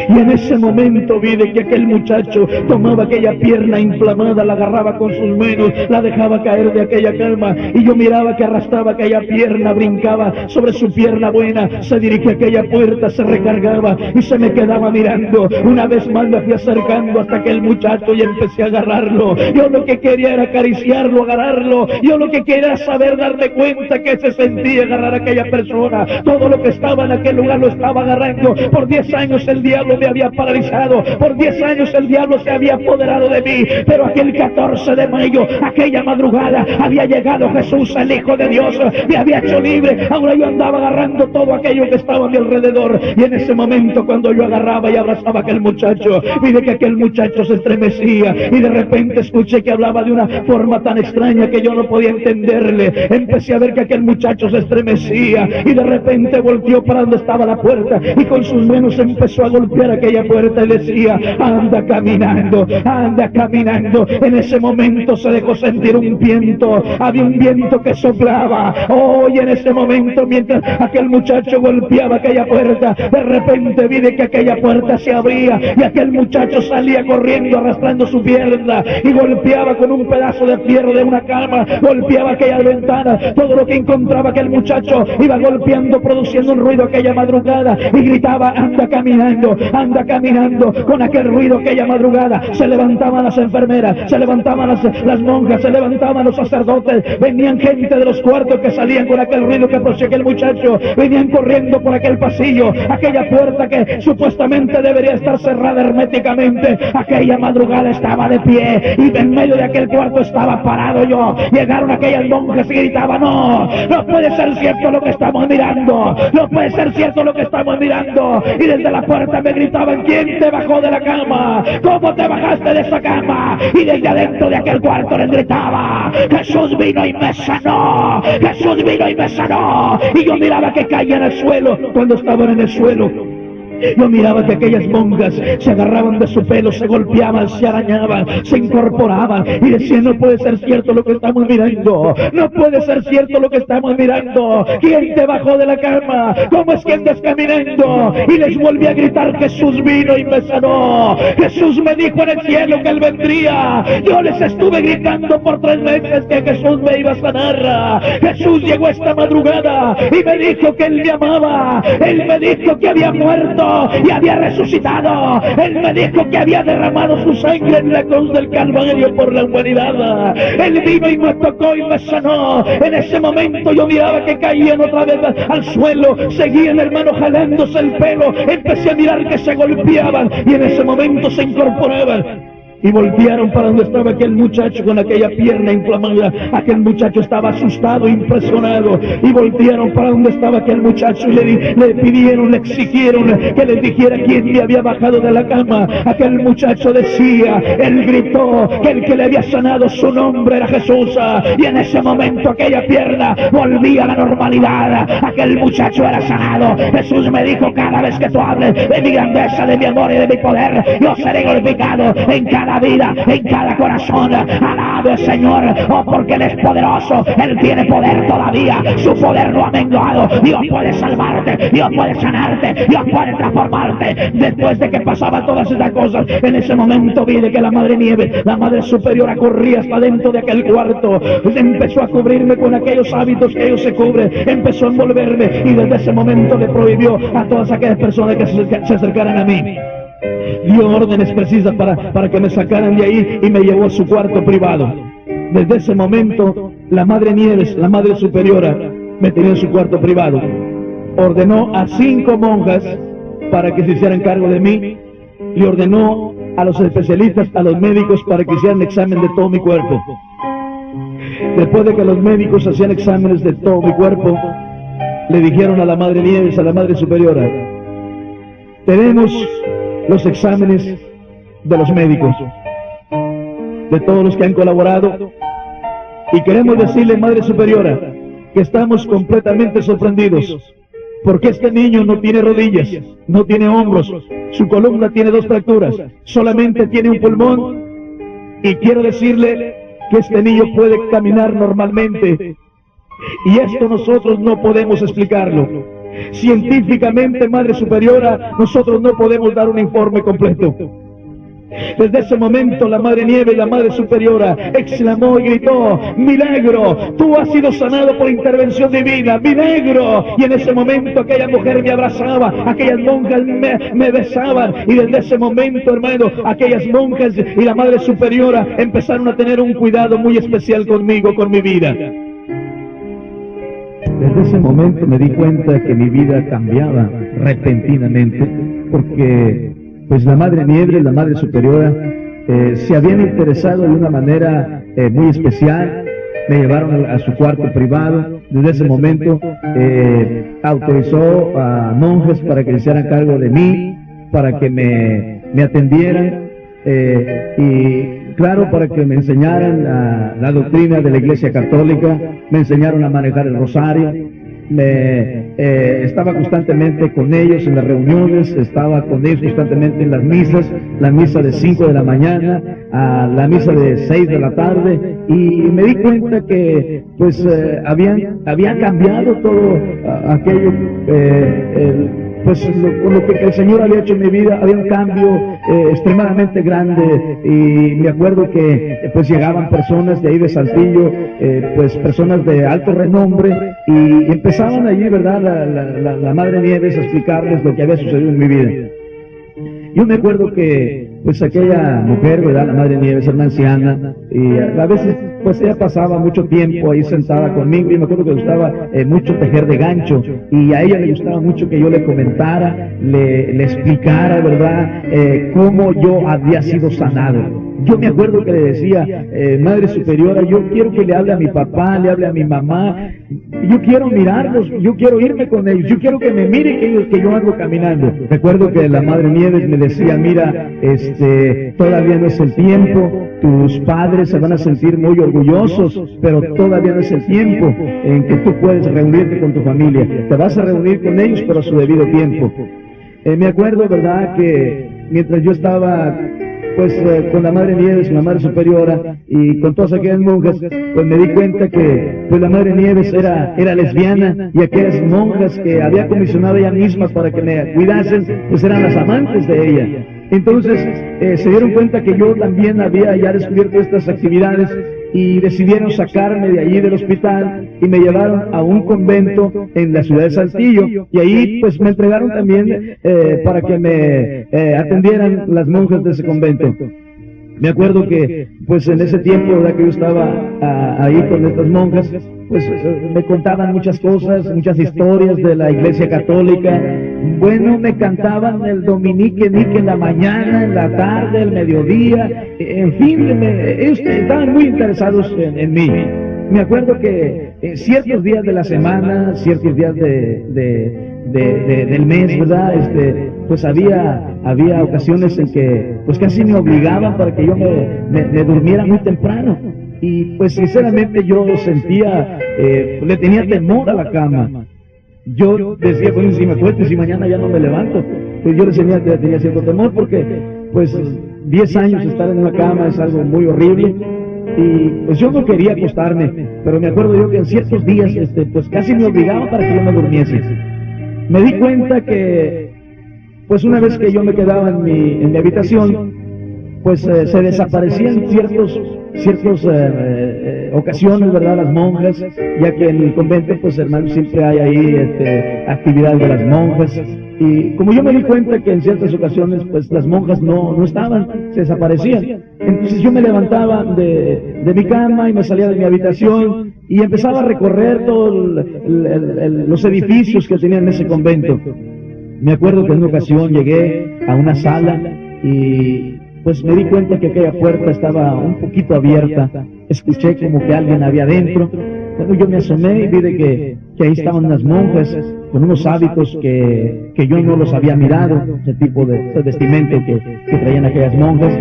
Y en ese momento vi de que aquel muchacho tomaba aquella pierna inflamada, la agarraba con sus manos, la dejaba caer de aquella cama, y yo miraba que arrastraba aquella pierna, brincaba sobre su pierna buena, se dirigía a aquella puerta, se recargaba y se me quedaba mirando. Una vez más me fui acercando hasta aquel muchacho y empecé a agarrarlo. Yo lo que quería era acariciarlo, agarrarlo. Yo lo que quería era saber, darme cuenta que se sentía agarrar a aquella persona. Todo lo que estaba en aquel lugar lo estaba agarrando. Por 10 años el diablo me había paralizado, por 10 años el diablo se había apoderado de mí, pero aquel 14 de mayo, aquella madrugada, había llegado Jesús, el Hijo de Dios, me había hecho libre. Ahora yo andaba agarrando todo aquello que estaba a mi alrededor, y en ese momento cuando yo agarraba y abrazaba a aquel muchacho, vi que aquel muchacho se estremecía, y de repente escuché que hablaba de una forma tan extraña que yo no podía entenderle. Empecé a ver que aquel muchacho se estremecía, y de repente volteó para donde estaba la puerta, y con sus manos empezó a golpear aquella puerta y decía: anda caminando, anda caminando. En ese momento se dejó sentir un viento, había un viento que soplaba. Oh, y en ese momento, mientras aquel muchacho golpeaba aquella puerta, de repente vi que aquella puerta se abría y aquel muchacho salía corriendo arrastrando su pierna y golpeaba con un pedazo de fierro de una cama, golpeaba aquella ventana. Todo lo que encontraba aquel muchacho iba golpeando, produciendo un ruido aquella madrugada, y gritaba: anda caminando, anda caminando. Con aquel ruido aquella madrugada se levantaban las enfermeras, se levantaban las monjas, se levantaban los sacerdotes, venían gente de los cuartos que salían con aquel ruido que producía aquel muchacho, venían corriendo por aquel pasillo, aquella puerta que supuestamente debería estar cerrada herméticamente, aquella madrugada estaba de pie, y en medio de aquel cuarto estaba parado yo. Llegaron aquellas monjas y gritaban: no, no puede ser cierto lo que estamos mirando, no puede ser cierto lo que estamos mirando. Y desde la puerta me gritaban: ¿quién te bajó de la cama? ¿Cómo te bajaste de esa cama? Y desde adentro de aquel cuarto les gritaba: Jesús vino y me sanó, Jesús vino y me sanó. Y yo miraba que caía en el suelo. Cuando estaban en el suelo, yo miraba que aquellas monjas se agarraban de su pelo, se golpeaban, se arañaban, se incorporaban y decían: no puede ser cierto lo que estamos mirando, no puede ser cierto lo que estamos mirando. ¿Quién te bajó de la cama? ¿Cómo es que andas caminando? Y les volví a gritar: Jesús vino y me sanó, Jesús me dijo en el cielo que Él vendría. Yo les estuve gritando por 3 meses que Jesús me iba a sanar. Jesús llegó esta madrugada y me dijo que Él me amaba. Él me dijo que había muerto y había resucitado. Él me dijo que había derramado su sangre en la cruz del Calvario por la humanidad. Él vino y me tocó y me sanó. En ese momento yo miraba que caían otra vez al suelo, seguían, hermano, jalándose el pelo. Empecé a mirar que se golpeaban y en ese momento se incorporaban. Y voltearon para donde estaba aquel muchacho con aquella pierna inflamada. Aquel muchacho estaba asustado, impresionado. Y voltearon para donde estaba aquel muchacho y le pidieron, le exigieron que les dijera quién le había bajado de la cama. Aquel muchacho decía, él gritó que el que le había sanado, su nombre era Jesús. Y en ese momento aquella pierna volvía a la normalidad. Aquel muchacho era sanado. Jesús me dijo: cada vez que tú hables de mi grandeza, de mi amor y de mi poder, yo seré glorificado en cada vida, en cada corazón. Alabe al Señor, oh, porque Él es poderoso. Él tiene poder todavía, su poder no ha menguado. Dios puede salvarte, Dios puede sanarte, Dios puede transformarte. Después de que pasaban todas estas cosas, en ese momento vi de que la Madre Nieve, la Madre Superiora, corría hasta dentro de aquel cuarto. Empezó a cubrirme con aquellos hábitos que ellos se cubren, empezó a envolverme, y desde ese momento le prohibió a todas aquellas personas que se acercaran a mí. Dio órdenes precisas para que me sacaran de ahí y me llevó a su cuarto privado. Desde ese momento, la Madre Nieves, la Madre Superiora, me tenía en su cuarto privado. Ordenó a 5 monjas para que se hicieran cargo de mí. Le ordenó a los especialistas, a los médicos, para que hicieran examen de todo mi cuerpo. Después de que los médicos hacían exámenes de todo mi cuerpo, le dijeron a la Madre Nieves, a la Madre Superiora: tenemos los exámenes de los médicos, de todos los que han colaborado, y queremos decirle, Madre Superiora, que estamos completamente sorprendidos, porque este niño no tiene rodillas, no tiene hombros, su columna tiene 2 fracturas, solamente tiene un pulmón, y quiero decirle que este niño puede caminar normalmente. Y esto nosotros no podemos explicarlo. Científicamente, Madre Superiora, nosotros no podemos dar un informe completo. Desde ese momento la Madre Nieve, la Madre Superiora, exclamó y gritó: milagro, tú has sido sanado por intervención divina, milagro. Y en ese momento aquella mujer me abrazaba, aquellas monjas me besaban, y desde ese momento, hermano, aquellas monjas y la Madre Superiora empezaron a tener un cuidado muy especial conmigo, con mi vida. Desde ese momento me di cuenta que mi vida cambiaba repentinamente, porque pues la Madre Nieve, la Madre Superiora, se habían interesado de una manera muy especial. Me llevaron a su cuarto privado. Desde ese momento autorizó a monjes para que se hicieran cargo de mí, para que me atendieran, y claro, para que me enseñaran la doctrina de la Iglesia Católica. Me enseñaron a manejar el rosario. Estaba constantemente con ellos en las reuniones, estaba con ellos constantemente en las misas, la misa de 5 de la mañana a la misa de 6 de la tarde, y me di cuenta que pues habían cambiado todo aquello, pues lo que el Señor había hecho en mi vida. Había un cambio extremadamente grande, y me acuerdo que pues llegaban personas de ahí de Saltillo, pues personas de alto renombre, y empezaban allí, ¿verdad?, la Madre Nieves a explicarles lo que había sucedido en mi vida. Yo me acuerdo que pues aquella mujer, ¿verdad?, la Madre Nieves, era una anciana, y a veces pues ella pasaba mucho tiempo ahí sentada conmigo, y me acuerdo que le gustaba mucho tejer de gancho, y a ella le gustaba mucho que yo le comentara, le explicara, ¿verdad?, cómo yo había sido sanado. Yo me acuerdo que le decía: Madre Superiora, yo quiero que le hable a mi papá, le hable a mi mamá, yo quiero mirarlos, yo quiero irme con ellos, yo quiero que me miren ellos, que yo ando caminando. Recuerdo que la Madre Nieves me decía: mira, todavía no es el tiempo, tus padres se van a sentir muy orgullosos, pero todavía no es el tiempo en que tú puedes reunirte con tu familia. Te vas a reunir con ellos, pero a su debido tiempo. Me acuerdo, ¿verdad?, que mientras yo estaba pues con la Madre Nieves, la Madre Superiora, y con todas aquellas monjas, pues me di cuenta que pues la Madre Nieves era lesbiana, y aquellas monjas que había comisionado ella misma para que me cuidasen, pues eran las amantes de ella. Entonces se dieron cuenta que yo también había ya descubierto estas actividades, y decidieron sacarme de allí del hospital y me llevaron a un convento en la ciudad de Saltillo, y ahí pues me entregaron también para que me atendieran las monjas de ese convento. Me acuerdo que pues en ese tiempo, ¿verdad?, que yo estaba ahí con estas monjas, pues me contaban muchas cosas, muchas historias de la Iglesia Católica. Bueno, me cantaban el Dominique Nique en la mañana, en la tarde, el mediodía, en fin, ellos estaban muy interesados en mí. Me acuerdo que ciertos días de la semana, ciertos días del mes, ¿verdad?, pues había ocasiones en que pues casi me obligaban para que yo me durmiera muy temprano, y pues sinceramente yo sentía, le tenía temor a la cama. Yo decía: pues si me acuesto y si mañana ya no me levanto. Pues yo tenía cierto temor, porque pues 10 años estar en una cama es algo muy horrible, y pues yo no quería acostarme, pero me acuerdo yo que en ciertos días pues casi me obligaban para que yo me durmiese. Me di cuenta que pues una vez que yo me quedaba en mi habitación, pues se desaparecían ciertas ocasiones, ¿verdad?, las monjas, ya que en el convento, pues hermanos, siempre hay ahí actividades de las monjas, y como yo me di cuenta que en ciertas ocasiones pues las monjas no estaban, se desaparecían, entonces yo me levantaba de mi cama y me salía de mi habitación y empezaba a recorrer todos los edificios que tenían en ese convento. Me acuerdo que en una ocasión llegué a una sala y pues me di cuenta que aquella puerta estaba un poquito abierta. Escuché como que alguien había adentro. Bueno, yo me asomé y vi que ahí estaban unas monjas con unos hábitos que yo no los había mirado, ese tipo de vestimenta que traían aquellas monjas.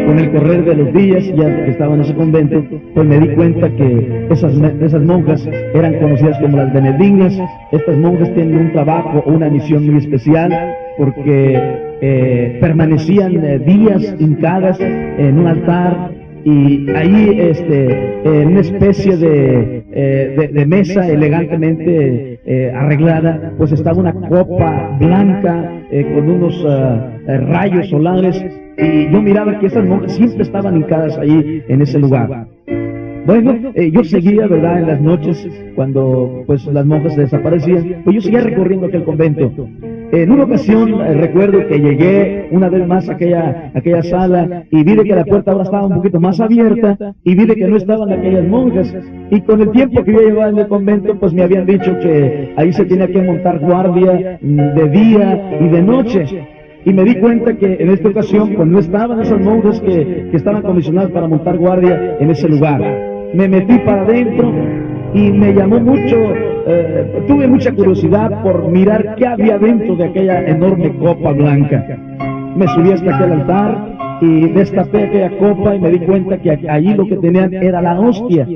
Con el correr de los días, ya que estaba en ese convento, pues me di cuenta que esas monjas eran conocidas como las benedictinas. Estas monjas tienen un trabajo o una misión muy especial, porque permanecían días hincadas en un altar, y ahí en una especie de mesa elegantemente arreglada, pues estaba una copa blanca con unos rayos solares, y yo miraba que esas monjas siempre estaban hincadas ahí en ese lugar. Bueno, yo seguía, ¿verdad?, en las noches, cuando pues las monjas desaparecían, pues yo seguía recorriendo aquel convento. En una ocasión recuerdo que llegué una vez más a aquella sala y vi de que la puerta ahora estaba un poquito más abierta, y vi de que no estaban aquellas monjas, y con el tiempo que yo llevaba en el convento, pues me habían dicho que ahí se tenía que montar guardia de día y de noche. Y me di cuenta que en esta ocasión, pues no estaban esas monjas que estaban comisionadas para montar guardia en ese lugar. Me metí para adentro y me llamó mucho, tuve mucha curiosidad por mirar qué había dentro de aquella enorme copa blanca. Me subí hasta aquel altar y destapé aquella copa y me di cuenta que allí lo que tenían era la hostia.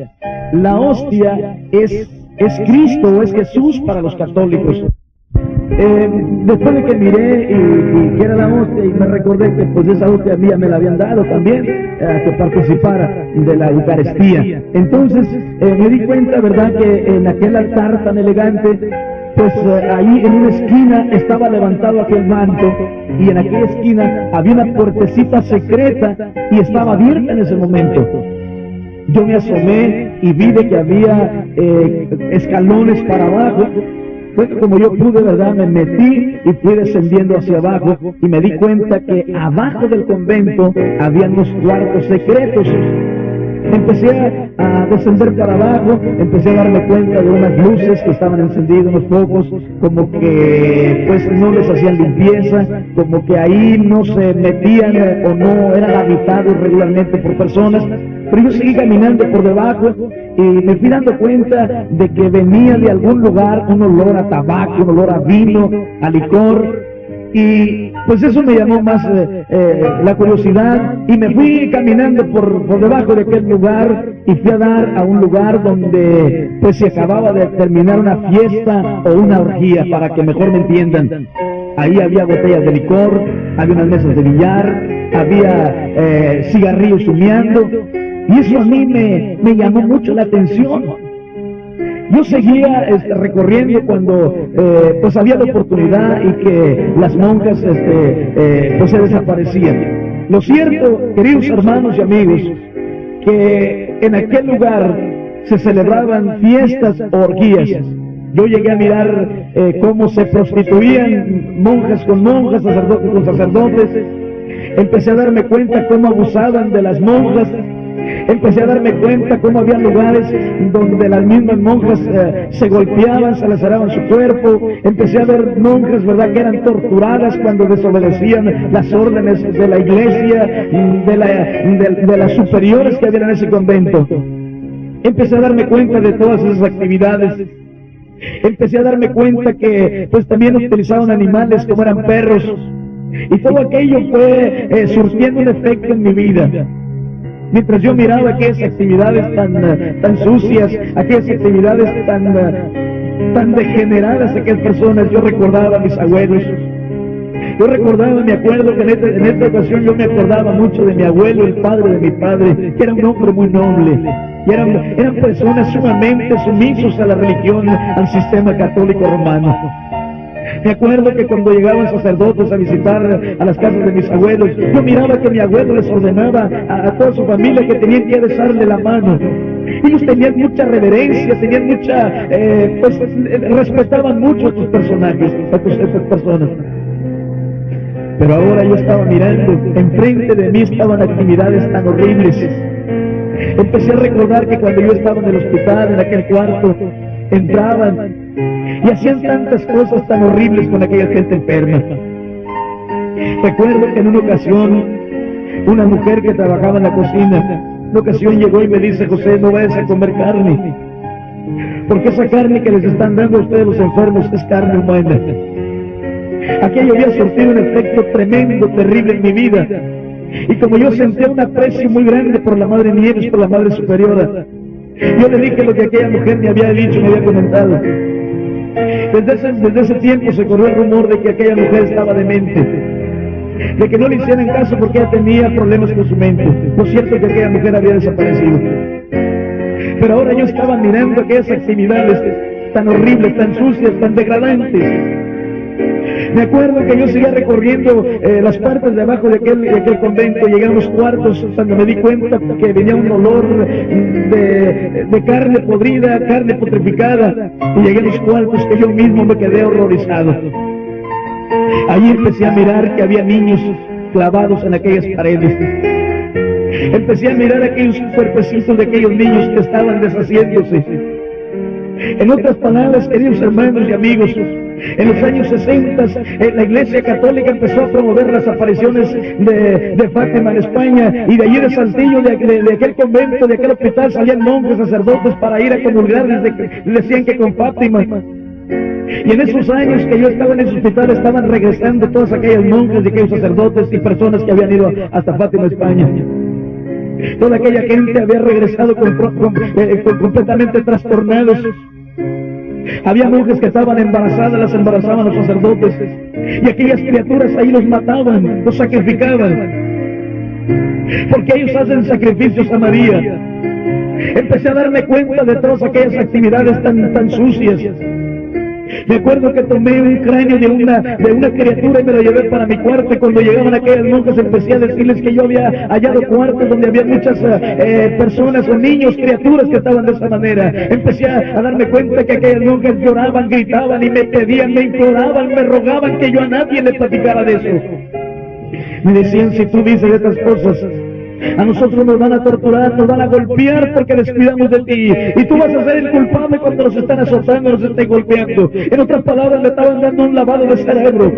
La hostia es Cristo, o es Jesús para los católicos. Después de que miré y que era la hostia, y me recordé que pues esa hostia mía me la habían dado también, que participara de la Eucaristía. Entonces me di cuenta, ¿verdad?, que en aquel altar tan elegante, pues ahí en una esquina estaba levantado aquel manto, y en aquella esquina había una puertecita secreta y estaba abierta en ese momento. Yo me asomé y vi de que había escalones para abajo. Bueno, como yo pude, ¿verdad?, me metí y fui descendiendo hacia abajo, y me di cuenta que abajo del convento había unos cuartos secretos. Empecé a descender para abajo, empecé a darme cuenta de unas luces que estaban encendidas, unos focos, como que pues no les hacían limpieza, como que ahí no se metían o no eran habitados regularmente por personas. Pero yo seguí caminando por debajo y me fui dando cuenta de que venía de algún lugar un olor a tabaco, un olor a vino, a licor, y pues eso me llamó más la curiosidad, y me fui caminando por debajo de aquel lugar y fui a dar a un lugar donde pues se acababa de terminar una fiesta o una orgía, para que mejor me entiendan. Ahí había botellas de licor, había unas mesas de billar, había cigarrillos humeando, y eso a mí me llamó mucho la atención. Yo seguía recorriendo cuando pues había la oportunidad y que las monjas pues se desaparecían. Lo cierto, queridos hermanos y amigos, que en aquel lugar se celebraban fiestas o orgías. Yo llegué a mirar cómo se prostituían monjas con monjas, sacerdotes con sacerdotes. Empecé a darme cuenta cómo abusaban de las monjas. Empecé a darme cuenta cómo había lugares donde las mismas monjas se golpeaban, se laceraban su cuerpo. Empecé a ver monjas, ¿verdad?, que eran torturadas cuando desobedecían las órdenes de la iglesia, de las superiores que había en ese convento. Empecé a darme cuenta de todas esas actividades. Empecé a darme cuenta que pues también utilizaban animales como eran perros, y todo aquello fue surtiendo un efecto en mi vida. Mientras yo miraba aquellas actividades tan sucias, aquellas actividades tan degeneradas de aquellas personas, yo recordaba a mis abuelos. Yo recordaba, me acuerdo que en esta ocasión yo me acordaba mucho de mi abuelo, el padre de mi padre, que era un hombre muy noble. Y eran personas sumamente sumisos a la religión, al sistema católico romano. Me acuerdo que cuando llegaban sacerdotes a visitar a las casas de mis abuelos, yo miraba que mi abuelo les ordenaba a toda su familia que tenían que besarle la mano. Ellos tenían mucha reverencia, tenían mucha, pues respetaban mucho a estos personajes, a estas personas. Pero ahora yo estaba mirando, enfrente de mí estaban actividades tan horribles. Empecé a recordar que cuando yo estaba en el hospital, en aquel cuarto, entraban y hacían tantas cosas tan horribles con aquella gente enferma. Recuerdo que en una ocasión, una mujer que trabajaba en la cocina, en una ocasión llegó y me dice: José, no vayas a comer carne, porque esa carne que les están dando a ustedes los enfermos es carne humana. Aquello había surtido un efecto tremendo, terrible en mi vida. Y como yo sentía un aprecio muy grande por la Madre Nieves, por la Madre Superiora, yo le dije lo que aquella mujer me había dicho, me había comentado. Desde ese tiempo se corrió el rumor de que aquella mujer estaba demente. de que no le hicieran caso porque ella tenía problemas con su mente. Lo cierto es que aquella mujer había desaparecido. Pero ahora yo estaba mirando aquellas actividades tan horribles, tan sucias, tan degradantes. Me acuerdo que yo seguía recorriendo las partes de abajo de aquel convento. Llegué a unos cuartos cuando me di cuenta que venía un olor de carne podrida, carne putrificada. Y llegué a los cuartos que yo mismo me quedé horrorizado. Allí empecé a mirar que había niños clavados en aquellas paredes. Empecé a mirar aquellos cuerpecitos de aquellos niños que estaban deshaciéndose. En otras palabras, queridos hermanos y amigos, en los años 60 la Iglesia Católica empezó a promover las apariciones de Fátima en España, y de allí de Saltillo, de aquel convento, de aquel hospital, salían monjes, sacerdotes para ir a comulgar, decían que con Fátima. Y en esos años que yo estaba en ese hospital estaban regresando todas aquellas monjas y aquellos sacerdotes y personas que habían ido hasta Fátima, España. Toda aquella gente había regresado completamente trastornados. Había monjes que estaban embarazadas, las embarazaban los sacerdotes, y aquellas criaturas ahí los mataban, los sacrificaban, porque ellos hacen sacrificios a María. Empecé a darme cuenta de todas aquellas actividades tan sucias. Me acuerdo que tomé un cráneo de una criatura y me lo llevé para mi cuarto, y cuando llegaban aquellas monjas empecé a decirles que yo había hallado cuartos donde había muchas personas o niños, criaturas que estaban de esa manera. Empecé a darme cuenta que aquellas monjas lloraban, gritaban y me pedían, me imploraban, me rogaban que yo a nadie le platicara de eso. Me decían: si tú dices estas cosas, a nosotros nos van a torturar, nos van a golpear porque descuidamos de ti, y tú vas a ser el culpable cuando nos están azotando, nos estén golpeando. En otras palabras, le estaban dando un lavado de cerebro.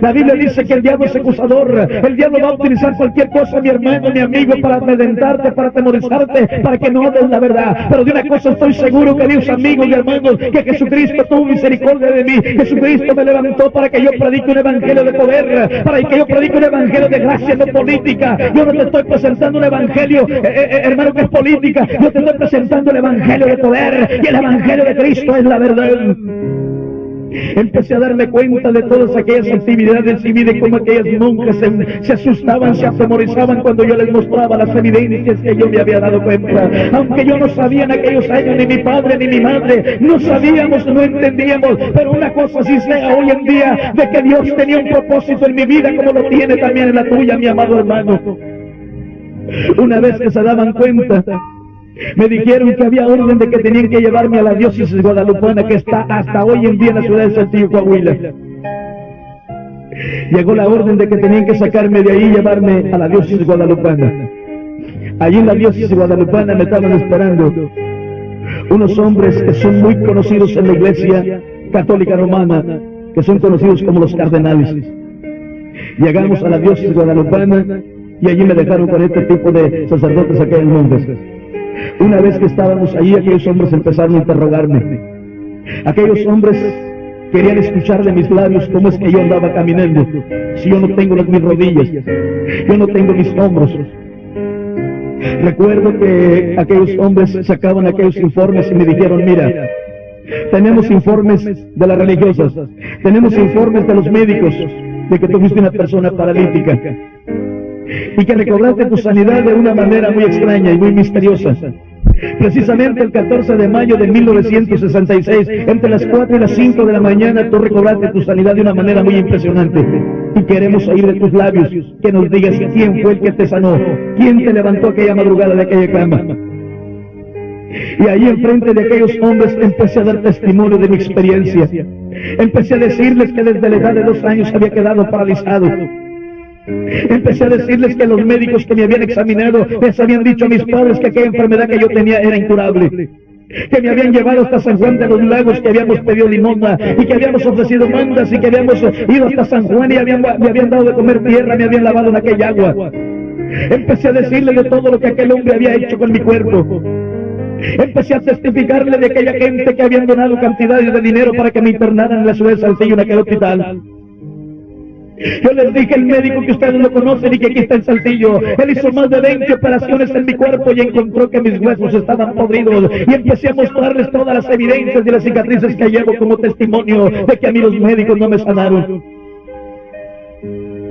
La Biblia dice que el diablo es acusador. El diablo va a utilizar cualquier cosa, mi hermano, mi amigo, para amedrentarte, para atemorizarte, para que no hables la verdad. Pero de una cosa estoy seguro, queridos amigos y hermanos, que Jesucristo tuvo misericordia de mí. Jesucristo me levantó para que yo predique un evangelio de poder, para que yo predique un evangelio de gracia, no política. Yo no te estoy presentando un evangelio, hermano, que es política. Yo te estoy presentando el evangelio de poder, y el evangelio de Cristo es la verdad. Empecé a darme cuenta de todas aquellas actividades y vi de cómo aquellas monjas se asustaban, se atemorizaban cuando yo les mostraba las evidencias que yo me había dado cuenta. Aunque yo no sabía en aquellos años, ni mi padre ni mi madre, no sabíamos, no entendíamos, pero una cosa sí sé hoy en día, de que Dios tenía un propósito en mi vida, como lo tiene también en la tuya, mi amado hermano. Una vez que se daban cuenta, me dijeron que había orden de que tenían que llevarme a la diócesis guadalupana, que está hasta hoy en día en la ciudad de Saltillo, Coahuila. Llegó la orden de que tenían que sacarme de ahí y llevarme a la diócesis guadalupana. Allí en la diócesis guadalupana me estaban esperando unos hombres que son muy conocidos en la Iglesia Católica Romana, que son conocidos como los cardenales. Llegamos a la diócesis guadalupana y allí me dejaron con este tipo de sacerdotes, aquellos monjes. Una vez que estábamos allí, aquellos hombres empezaron a interrogarme. Aquellos hombres querían escuchar de mis labios cómo es que yo andaba caminando, si yo no tengo mis rodillas, yo no tengo mis hombros. Recuerdo que aquellos hombres sacaban aquellos informes y me dijeron: mira, tenemos informes de las religiosas, tenemos informes de los médicos, de que tú fuiste una persona paralítica y que recobraste tu sanidad de una manera muy extraña y muy misteriosa. Precisamente el 14 de mayo de 1966, entre las 4 y las 5 de la mañana, tú recobraste tu sanidad de una manera muy impresionante. Y queremos oír de tus labios que nos digas quién fue el que te sanó, quién te levantó aquella madrugada de aquella cama. Y ahí enfrente de aquellos hombres empecé a dar testimonio de mi experiencia. Empecé a decirles que desde la edad de 2 años había quedado paralizado. Empecé a decirles que los médicos que me habían examinado les habían dicho a mis padres que aquella enfermedad que yo tenía era incurable, que me habían llevado hasta San Juan de los Lagos, que habíamos pedido limosna y que habíamos ofrecido mandas y que habíamos ido hasta San Juan y me habían dado de comer tierra, me habían lavado en aquella agua. Empecé a decirle de todo lo que aquel hombre había hecho con mi cuerpo. Empecé a testificarle de aquella gente que habían donado cantidades de dinero para que me internaran en la ciudad de Saltillo, en aquel hospital. Yo les dije: el médico que ustedes no conocen y que aquí está en Saltillo, él hizo más de 20 operaciones en mi cuerpo y encontró que mis huesos estaban podridos. Y empecé a mostrarles todas las evidencias y las cicatrices que llevo como testimonio de que a mí los médicos no me sanaron.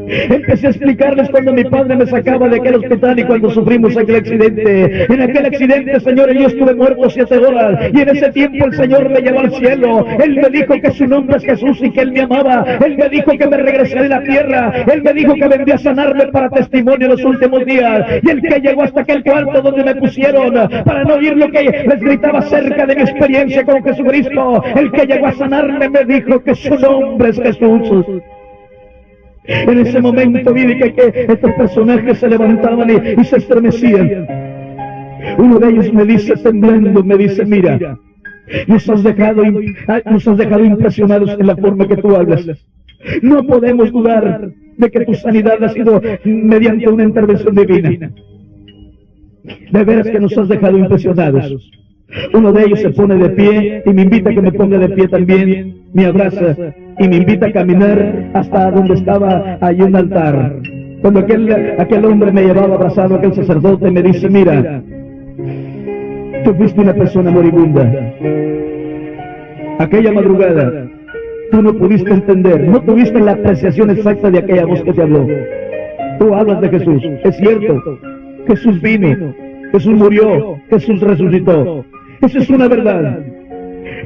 Empecé a explicarles cuando mi padre me sacaba de aquel hospital y cuando sufrimos aquel accidente. En aquel accidente, Señor, yo estuve muerto 7 horas y en ese tiempo el Señor me llevó al cielo. Él me dijo que su nombre es Jesús y que Él me amaba. Él me dijo que me regresaré a la tierra. Él me dijo que vendría a sanarme para testimonio en los últimos días. Y el que llegó hasta aquel cuarto donde me pusieron para no oír lo que les gritaba acerca de mi experiencia con Jesucristo, el que llegó a sanarme me dijo que su nombre es Jesús. En ese momento vi que estos personajes se levantaban y se estremecían. Uno de ellos me dice temblando, me dice: mira, nos has dejado impresionados en la forma que tú hablas. No podemos dudar de que tu sanidad ha sido mediante una intervención divina. De veras que nos has dejado impresionados. Uno de ellos se pone de pie y me invita a que me ponga de pie también, me abraza y me invita a caminar hasta donde estaba allí un altar. Cuando aquel hombre me llevaba abrazado, aquel sacerdote me dice: mira, tú fuiste una persona moribunda. Aquella madrugada tú no pudiste entender, no tuviste la apreciación exacta de aquella voz que te habló. Tú hablas de Jesús, es cierto, Jesús vino, Jesús murió, Jesús resucitó. Eso es una verdad.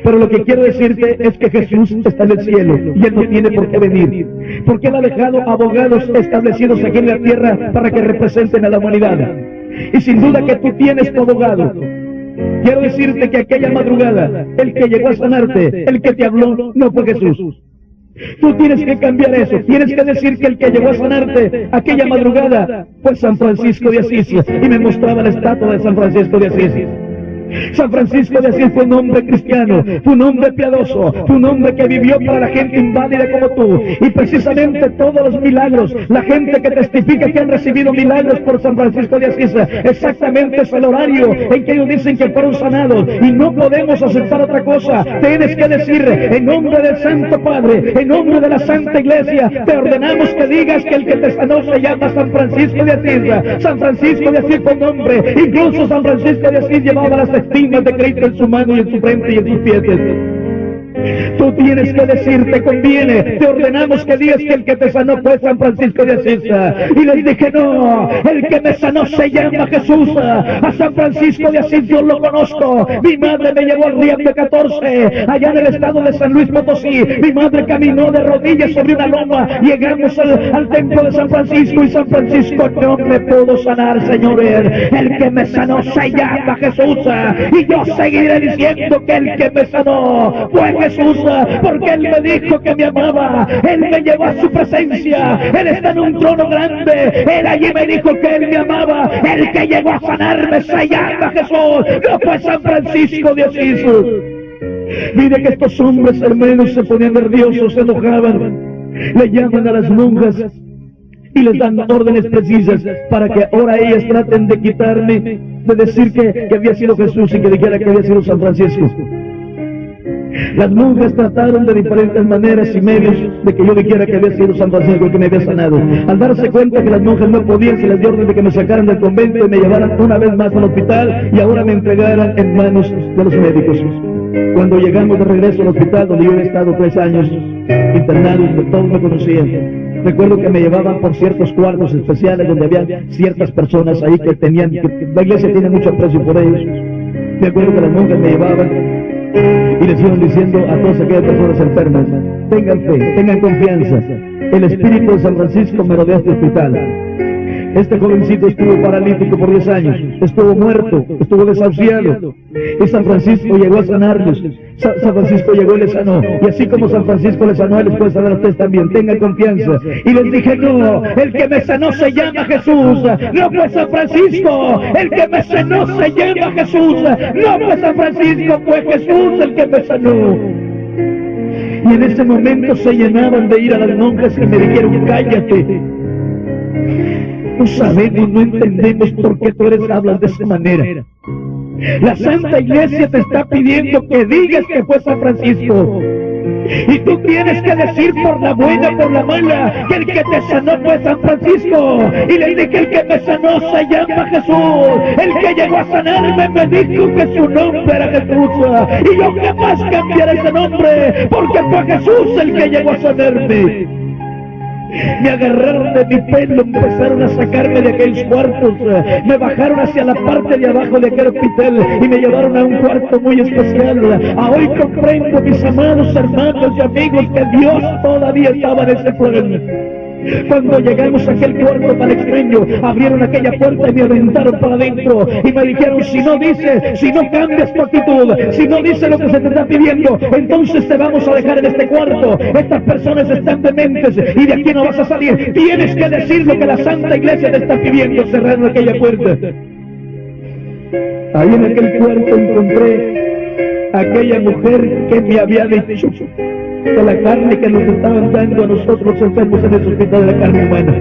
Pero lo que quiero decirte es que Jesús está en el cielo y Él no tiene por qué venir, porque Él ha dejado abogados establecidos aquí en la tierra para que representen a la humanidad. Y sin duda que tú tienes tu abogado. Quiero decirte que aquella madrugada, el que llegó a sanarte, el que te habló, no fue Jesús. Tú tienes que cambiar eso. Tienes que decir que el que llegó a sanarte aquella madrugada fue San Francisco de Asís. Y me mostraba la estatua de San Francisco de Asís. San Francisco de Asís fue un hombre cristiano, fue un hombre piadoso, fue un hombre que vivió para la gente inválida como tú. Y precisamente todos los milagros, la gente que testifica que han recibido milagros por San Francisco de Asís, exactamente es el horario en que ellos dicen que fueron sanados. Y no podemos aceptar otra cosa. Tienes que decir: en nombre del Santo Padre, en nombre de la Santa Iglesia, te ordenamos que digas que el que te sanó se llama San Francisco de Asís. San Francisco de Asís fue un hombre. Incluso San Francisco de Asís llevaba las estigmas de Cristo en su mano y en su frente y en sus pies. Tú tienes que decir: te conviene, te ordenamos que digas que el que te sanó fue San Francisco de Asís. Y les dije: no, el que me sanó se llama Jesús. A San Francisco de Asís yo lo conozco. Mi madre me llevó al Río de 14, allá en el estado de San Luis Potosí. Mi madre caminó de rodillas sobre una loma. Llegamos al templo de San Francisco y San Francisco no me pudo sanar, señores. El que me sanó se llama Jesús. Y yo seguiré diciendo que el que me sanó fue Jesús, porque Él me dijo que me amaba. Él me llevó a su presencia. Él está en un trono grande. Él allí me dijo que Él me amaba. El que llegó a sanarme se llama Jesús, no fue San Francisco de Asís. Mire que estos hombres hermanos se ponían nerviosos, se enojaban. Le llaman a las monjas y les dan órdenes precisas para que ahora ellas traten de quitarme, de decir que había sido Jesús y que dijera que había sido San Francisco. Las monjas trataron de diferentes maneras y medios de que yo dijera que había sido San Francisco el que me había sanado. Al darse cuenta que las monjas no podían, se les dio orden de que me sacaran del convento y me llevaran una vez más al hospital y ahora me entregaran en manos de los médicos. Cuando llegamos de regreso al hospital, donde yo había estado 3 años internado, todos me conocían. Recuerdo que me llevaban por ciertos cuartos especiales donde había ciertas personas ahí que tenían, que la iglesia tiene mucho aprecio por ellos. Me acuerdo que las monjas me llevaban y les iban diciendo a todas aquellas personas enfermas: tengan fe, tengan confianza, el Espíritu de San Francisco me rodea este hospital. Este jovencito estuvo paralítico por 10 años, estuvo muerto, estuvo desahuciado, y San Francisco llegó a sanarlos. San Francisco llegó y les sanó, y así como San Francisco les sanó, les puede sanar a ustedes también. Tengan confianza. Y les dije: no, el que me sanó se llama Jesús, no fue San Francisco. El que me sanó se llama Jesús, no fue San Francisco, fue Jesús el que me sanó. Y en ese momento se llenaban de ir a las monjas y me dijeron: cállate. No sabemos, no entendemos por qué tú hablas de esa manera. La Santa Iglesia te está pidiendo que digas que fue San Francisco. Y tú tienes que decir por la buena, por la mala, que el que te sanó fue San Francisco. Y le dije que el que me sanó se llama Jesús. El que llegó a sanarme me dijo que su nombre era Jesús. Y yo jamás cambiaré ese nombre, porque fue Jesús el que llegó a sanarme. Me agarraron de mi pelo, empezaron a sacarme de aquellos cuartos, me bajaron hacia la parte de abajo de aquel hospital y me llevaron a un cuarto muy especial. Hoy comprendo, mis amados hermanos y amigos, que Dios todavía estaba en ese plan. Cuando llegamos a aquel cuarto tan extraño, abrieron aquella puerta y me aventaron para adentro y me dijeron: si no cambias tu actitud, si no dices lo que se te está pidiendo, entonces te vamos a dejar en este cuarto. Estas personas están dementes y de aquí no vas a salir. Tienes que decir lo que la Santa Iglesia te está pidiendo. Cerraron aquella puerta. Ahí en aquel cuarto encontré a aquella mujer que me había dicho que la carne que nos estaban dando a nosotros los enfermos en el hospital de la carne humana.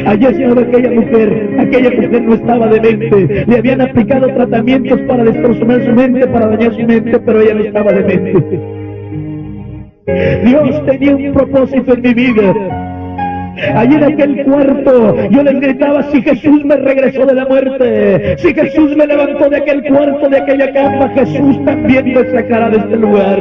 Allí estaba aquella mujer no estaba demente, le habían aplicado tratamientos para destrozar su mente, para dañar su mente, pero ella no estaba demente. Dios tenía un propósito en mi vida. Allí en aquel cuarto yo les gritaba: si Jesús me regresó de la muerte, si Jesús me levantó de aquel cuarto, de aquella cama, Jesús también me sacará de este lugar.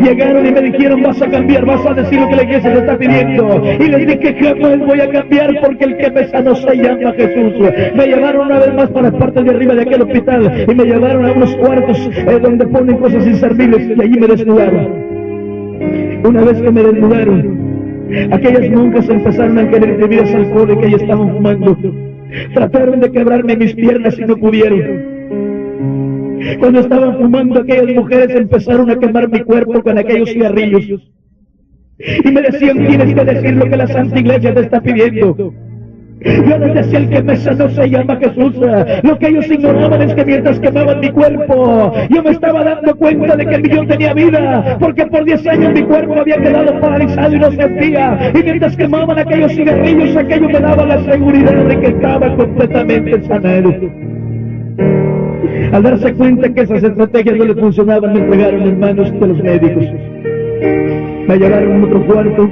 Llegaron y me dijeron: vas a cambiar, vas a decir lo que la iglesia te está pidiendo. Y les dije: jamás voy a cambiar, porque el que me sanó se llama Jesús. Me llevaron una vez más para la parte de arriba de aquel hospital y me llevaron a unos cuartos donde ponen cosas inservibles, y allí me desnudaron. Una vez que me desnudaron, aquellas monjas empezaron a querer bebidas alcohólicas y estaban fumando. Trataron de quebrarme mis piernas y no pudieron. Cuando estaban fumando, aquellas mujeres empezaron a quemar mi cuerpo con aquellos cigarrillos. Y me decían: tienes que decir lo que la Santa Iglesia te está pidiendo. Yo les decía: el que me sanó se llama Jesús. Lo que ellos ignoraban es que mientras quemaban mi cuerpo, yo me estaba dando cuenta de que yo tenía vida, porque por 10 años mi cuerpo había quedado paralizado y no sentía. Y mientras quemaban aquellos cigarrillos, aquello me daba la seguridad de que estaba completamente sanado. Al darse cuenta que esas estrategias no les funcionaban, me entregaron en manos de los médicos. Me llevaron a otro cuarto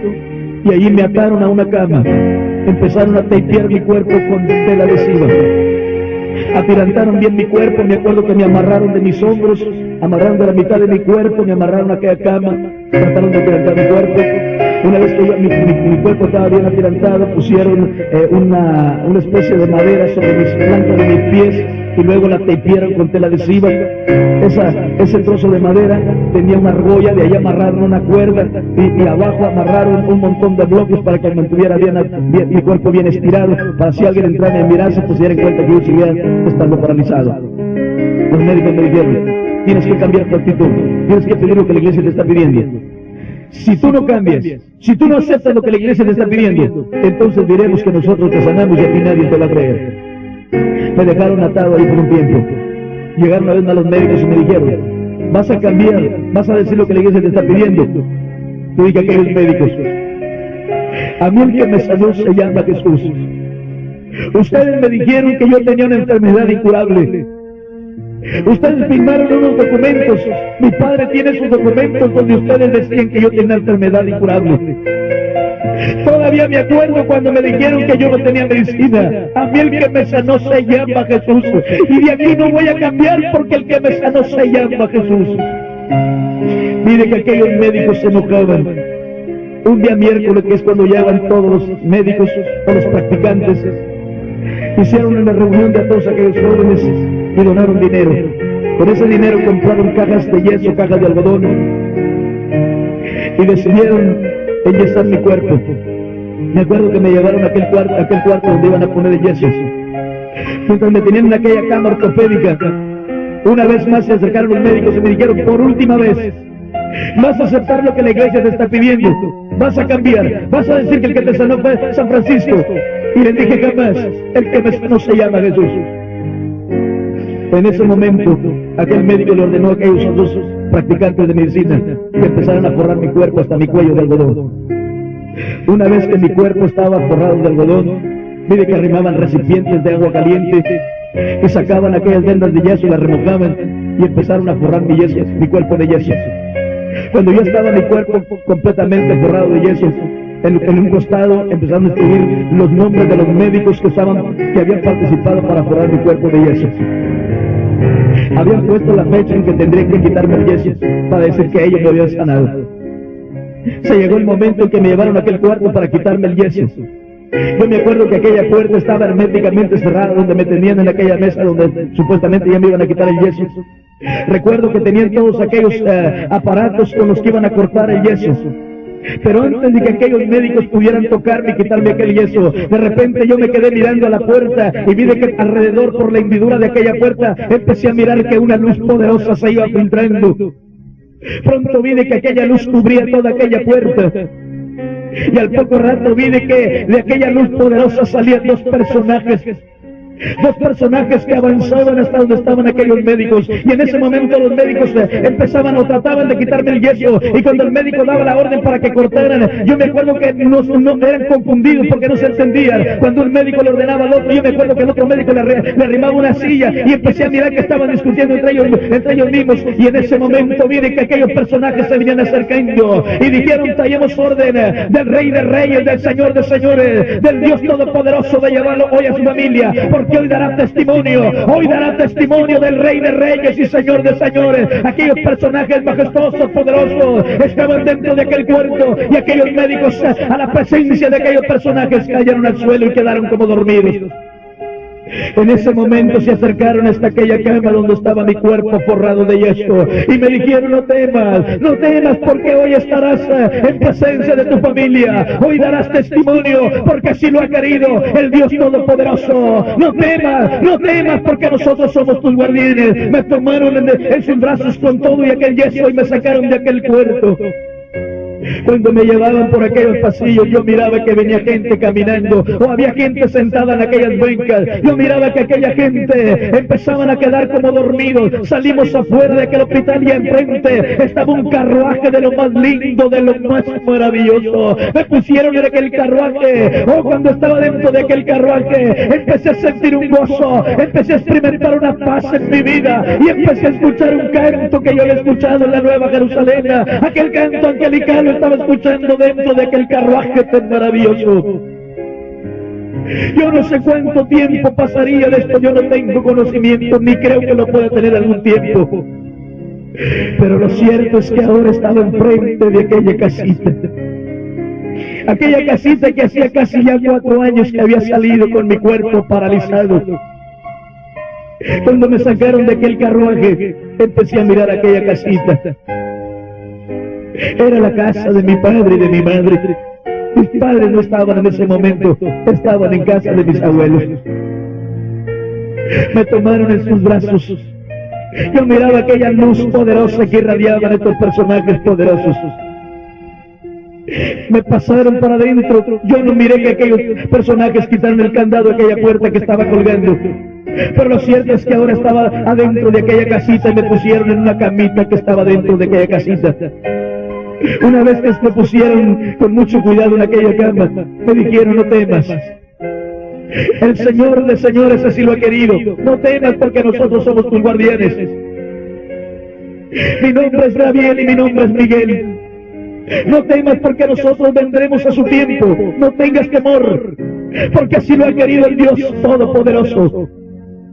y allí me ataron a una cama. Empezaron a tapear mi cuerpo con tela adhesiva. Atirantaron bien mi cuerpo. Me acuerdo que me amarraron de mis hombros, amarraron de la mitad de mi cuerpo, me amarraron a aquella cama, trataron de atirantar mi cuerpo. Una vez que mi cuerpo estaba bien atirantado, pusieron una especie de madera sobre mis plantas de mis pies y luego la tapearon con tela adhesiva. Ese trozo de madera tenía una argolla, de ahí amarraron una cuerda y abajo amarraron un montón de bloques para que mantuviera bien mi cuerpo bien estirado, para si alguien entrara y me mirase, pues se diera cuenta que yo seguía estando paralizado. Los médicos me dijeron: tienes que cambiar tu actitud, tienes que pedir lo que la iglesia te está pidiendo. Si tú no cambias, si tú no aceptas lo que la iglesia te está pidiendo, entonces diremos que nosotros te sanamos y a ti nadie te va a creer. Me dejaron atado ahí por un tiempo. Llegaron una vez más los médicos y me dijeron: vas a cambiar, vas a decir lo que la iglesia te está pidiendo. Yo dije a aquellos médicos: a mí el que me sanó se llama Jesús. Ustedes me dijeron que yo tenía una enfermedad incurable. Ustedes firmaron unos documentos. Mi padre tiene sus documentos donde ustedes decían que yo tenía una enfermedad incurable. Todavía me acuerdo cuando me dijeron que yo no tenía medicina. A mí el que me sanó se llama Jesús. Y de aquí no voy a cambiar, porque el que me sanó se llama Jesús. Mire que aquellos médicos se enojaban. Un día miércoles, que es cuando llegan todos los médicos, todos los practicantes, hicieron una reunión de todos aquellos jóvenes y donaron dinero. Con ese dinero compraron cajas de yeso, cajas de algodón, y decidieron enyesar mi cuerpo. Me acuerdo que me llevaron a aquel cuarto donde iban a poner el yeso. Mientras me tenían en aquella cama ortopédica, una vez más se acercaron los médicos y me dijeron: por última vez, vas a aceptar lo que la iglesia te está pidiendo, vas a cambiar, vas a decir que el que te sanó fue San Francisco. Y les dije: jamás, el que me sanó se llama Jesús. En ese momento, aquel médico le ordenó a aquellos dos practicantes de medicina que empezaran a forrar mi cuerpo hasta mi cuello de algodón. Una vez que mi cuerpo estaba forrado de algodón, mire que arrimaban recipientes de agua caliente y sacaban aquellas vendas de yeso y las remojaban y empezaron a forrar mi cuerpo de yeso. Cuando ya estaba mi cuerpo completamente forrado de yeso, en un costado empezaron a escribir los nombres de los médicos que habían participado para forrar mi cuerpo de yeso. Habían puesto la fecha en que tendría que quitarme el yeso para decir que ellos me habían sanado. Se llegó el momento en que me llevaron a aquel cuarto para quitarme el yeso. Yo me acuerdo que aquella puerta estaba herméticamente cerrada, donde me tenían en aquella mesa donde supuestamente ya me iban a quitar el yeso. Recuerdo que tenían todos aquellos aparatos con los que iban a cortar el yeso. Pero antes de que aquellos médicos pudieran tocarme y quitarme aquel yeso, de repente yo me quedé mirando a la puerta y vi de que alrededor, por la hendidura de aquella puerta, empecé a mirar que una luz poderosa se iba filtrando. Pronto vi de que aquella luz cubría toda aquella puerta. Y al poco rato vi de que de aquella luz poderosa salían dos personajes que avanzaban hasta donde estaban aquellos médicos, y en ese momento los médicos empezaban o trataban de quitarme el yeso, y cuando el médico daba la orden para que cortaran, yo me acuerdo que no eran confundidos porque no se entendían. Cuando el médico le ordenaba al otro, yo me acuerdo que el otro médico le arrimaba una silla, y empecé a mirar que estaban discutiendo entre ellos mismos, y en ese momento vi que aquellos personajes se venían acercando y dijeron: traemos orden del Rey de Reyes, del Señor de Señores, del Dios Todopoderoso, de llevarlo hoy a su familia, porque hoy dará testimonio del Rey de Reyes y Señor de Señores. Aquellos personajes majestuosos, poderosos, estaban dentro de aquel cuarto, y aquellos médicos, a la presencia de aquellos personajes, cayeron al suelo y quedaron como dormidos. En ese momento se acercaron hasta aquella cama donde estaba mi cuerpo forrado de yeso, y me dijeron: no temas, porque hoy estarás en presencia de tu familia, hoy darás testimonio, porque así lo ha querido el Dios Todopoderoso. No temas, porque nosotros somos tus guardianes. Me tomaron en sus brazos con todo y aquel yeso y me sacaron de aquel cuarto. Cuando me llevaban por aquellos pasillos, yo miraba que venía gente caminando, o había gente sentada en aquellas bancas. Yo miraba que aquella gente empezaban a quedar como dormidos. Salimos afuera de aquel hospital y enfrente estaba un carruaje de lo más lindo, de lo más maravilloso. Me pusieron en aquel carruaje. Cuando estaba dentro de aquel carruaje, empecé a sentir un gozo, empecé a experimentar una paz en mi vida, y empecé a escuchar un canto que yo había escuchado en la Nueva Jerusalén. Aquel canto angelical estaba escuchando dentro de aquel carruaje tan maravilloso. Yo no sé cuánto tiempo pasaría de esto, yo no tengo conocimiento, ni creo que lo pueda tener algún tiempo. Pero lo cierto es que ahora estaba enfrente de aquella casita que hacía casi ya 4 años que había salido con mi cuerpo paralizado. Cuando me sacaron de aquel carruaje, empecé a mirar aquella casita. Era la casa de mi padre y de mi madre. Mis padres no estaban en ese momento, estaban en casa de mis abuelos. Me tomaron en sus brazos. Yo miraba aquella luz poderosa que irradiaban estos personajes poderosos. Me pasaron para adentro. Yo no miré que aquellos personajes quitaron el candado de aquella puerta que estaba colgando. Pero lo cierto es que ahora estaba adentro de aquella casita y me pusieron en una camita que estaba dentro de aquella casita. Una vez que me pusieron con mucho cuidado en aquella cama, me dijeron: no temas. El Señor de Señores así lo ha querido. No temas, porque nosotros somos tus guardianes. Mi nombre es Gabriel y mi nombre es Miguel. No temas, porque nosotros vendremos a su tiempo. No tengas temor, porque así lo ha querido el Dios Todopoderoso.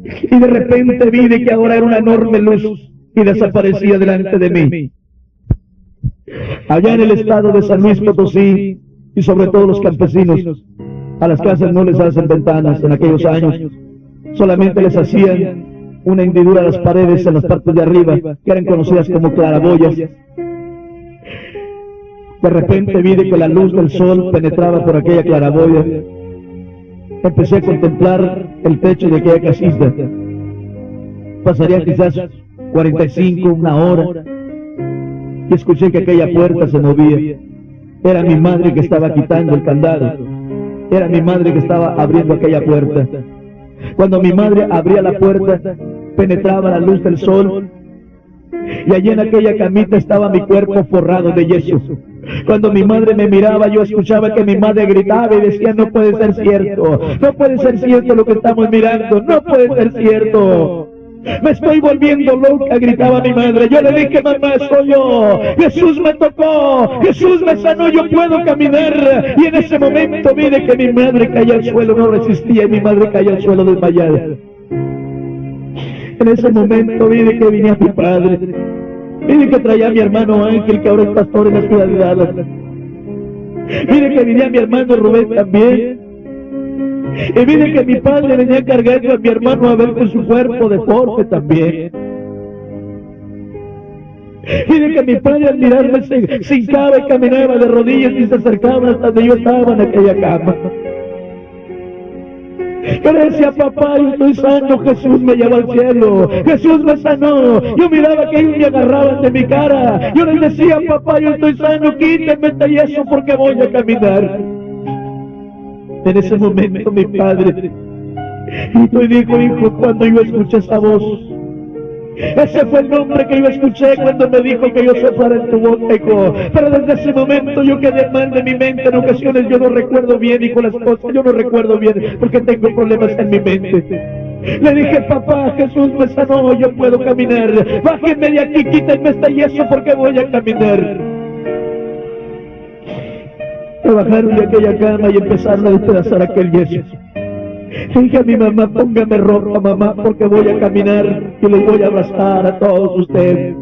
Y de repente vi que ahora era una enorme luz y desaparecía delante de mí. Allá en el estado de San Luis Potosí, y sobre todo los campesinos, a las casas no les hacen ventanas en aquellos años, solamente les hacían una hendidura a las paredes en las partes de arriba, que eran conocidas como claraboyas. De repente vi que la luz del sol penetraba por aquella claraboya. Empecé a contemplar el techo de aquella casita. Pasaría quizás 45, una hora, y escuché que aquella puerta se movía. Era mi madre que estaba quitando el candado. Era mi madre que estaba abriendo aquella puerta. Cuando mi madre abría la puerta, penetraba la luz del sol, y allí en aquella camita estaba mi cuerpo forrado de yeso. Cuando mi madre me miraba, yo escuchaba que mi madre gritaba y decía: no puede ser cierto, no puede ser cierto lo que estamos mirando, no puede ser cierto. Me estoy volviendo loca, gritaba mi madre. Yo le dije: mamá, soy yo. Jesús me tocó, Jesús me sanó, yo puedo caminar. Y en ese momento mire que mi madre cayó al suelo, no resistía, y mi madre cayó al suelo desmayada. En ese momento mire que venía mi padre. Mire que traía a mi hermano Ángel, que ahora es pastor en la ciudad de Dallas. Mire que venía mi hermano Rubén también. Y mire que mi padre venía cargando a mi hermano Abel con su cuerpo deforme también. Mire que mi padre al mirarme se hincaba y caminaba de rodillas y se acercaba hasta donde yo estaba en aquella cama. Yo le decía, papá, yo estoy sano, Jesús me llevó al cielo, Jesús me sanó. Yo miraba que ellos me agarraban de mi cara. Yo les decía, papá, yo estoy sano, quítenme este yeso porque voy a caminar. En ese momento mi padre y dijo, hijo, cuando yo escuché esa voz, ese fue el nombre que yo escuché cuando me dijo que yo se fuera en tu boca, hijo. Pero desde ese momento yo quedé mal de mi mente. En ocasiones yo no recuerdo bien, hijo, las cosas. Yo no recuerdo bien porque tengo problemas en mi mente. Le dije, papá, Jesús me sanó, yo puedo caminar. Bájenme de aquí, quítenme este yeso porque voy a caminar. Me bajaron de aquella cama y empezaron a despedazar aquel yeso. Le dije a mi mamá, póngame ropa, mamá, porque voy a caminar y les voy a abrazar a todos ustedes.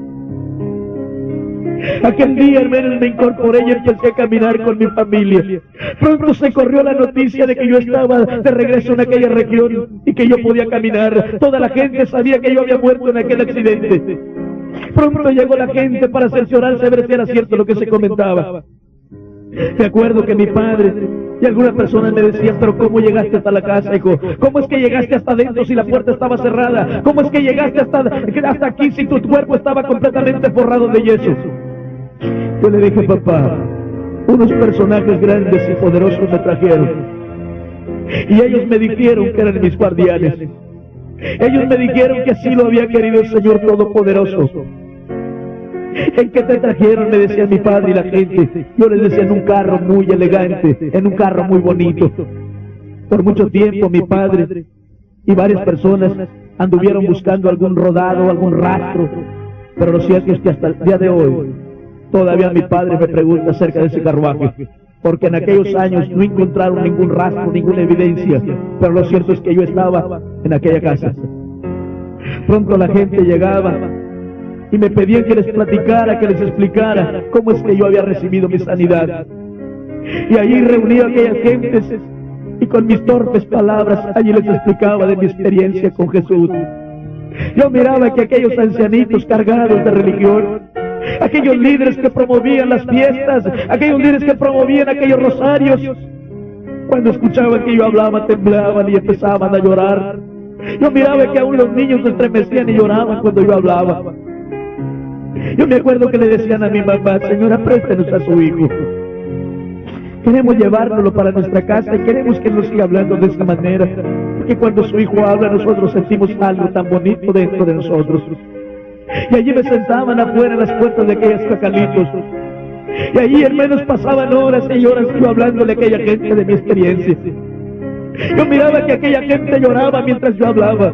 Aquel día, hermanos, me incorporé y empecé a caminar con mi familia. Pronto se corrió la noticia de que yo estaba de regreso en aquella región y que yo podía caminar. Toda la gente sabía que yo había muerto en aquel accidente. Pronto llegó la gente para cerciorarse a ver si era cierto lo que se comentaba. Me acuerdo que mi padre y algunas personas me decían, pero ¿cómo llegaste hasta la casa, hijo? ¿Cómo es que llegaste hasta adentro si la puerta estaba cerrada? ¿Cómo es que llegaste hasta aquí si tu cuerpo estaba completamente forrado de yeso? Yo le dije, papá, unos personajes grandes y poderosos me trajeron. Y ellos me dijeron que eran mis guardianes. Ellos me dijeron que así lo había querido el Señor Todopoderoso. ¿En qué te trajeron?, me decía mi padre y la gente. Yo les decía, en un carro muy elegante, en un carro muy bonito. Por mucho tiempo mi padre y varias personas anduvieron buscando algún rodado, algún rastro. Pero lo cierto es que hasta el día de hoy todavía mi padre me pregunta acerca de ese carruaje, porque en aquellos años no encontraron ningún rastro, ninguna evidencia. Pero lo cierto es que yo estaba en aquella casa. Pronto la gente llegaba y me pedían que les platicara, que les explicara cómo es que yo había recibido mi sanidad. Y allí reuní a aquellas gentes y con mis torpes palabras allí les explicaba de mi experiencia con Jesús. Yo miraba que aquellos ancianitos cargados de religión, aquellos líderes que promovían las fiestas, aquellos líderes que promovían aquellos rosarios, cuando escuchaban que yo hablaba temblaban y empezaban a llorar. Yo miraba que aún los niños se estremecían y lloraban cuando yo hablaba. Yo me acuerdo que le decían a mi mamá, señora, préstenos a su hijo. Queremos llevárnoslo para nuestra casa y queremos que nos siga hablando de esta manera. Porque cuando su hijo habla, nosotros sentimos algo tan bonito dentro de nosotros. Y allí me sentaban afuera en las puertas de aquellos cacalitos. Y allí, hermanos, pasaban horas y horas yo hablándole a aquella gente de mi experiencia. Yo miraba que aquella gente lloraba mientras yo hablaba.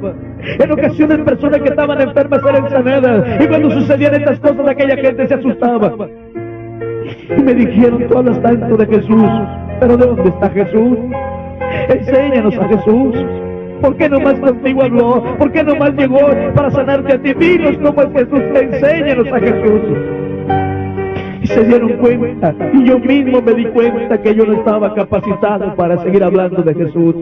En ocasiones personas que estaban enfermas eran sanadas. Y cuando sucedían estas cosas, aquella gente se asustaba. Y me dijeron, tú hablas tanto de Jesús, pero ¿de dónde está Jesús? Enséñanos a Jesús. ¿Por qué nomás contigo habló? ¿Por qué nomás llegó para sanarte a ti? Dinos cómo es Jesús, enséñanos a Jesús. Y se dieron cuenta, y yo mismo me di cuenta que yo no estaba capacitado para seguir hablando de Jesús.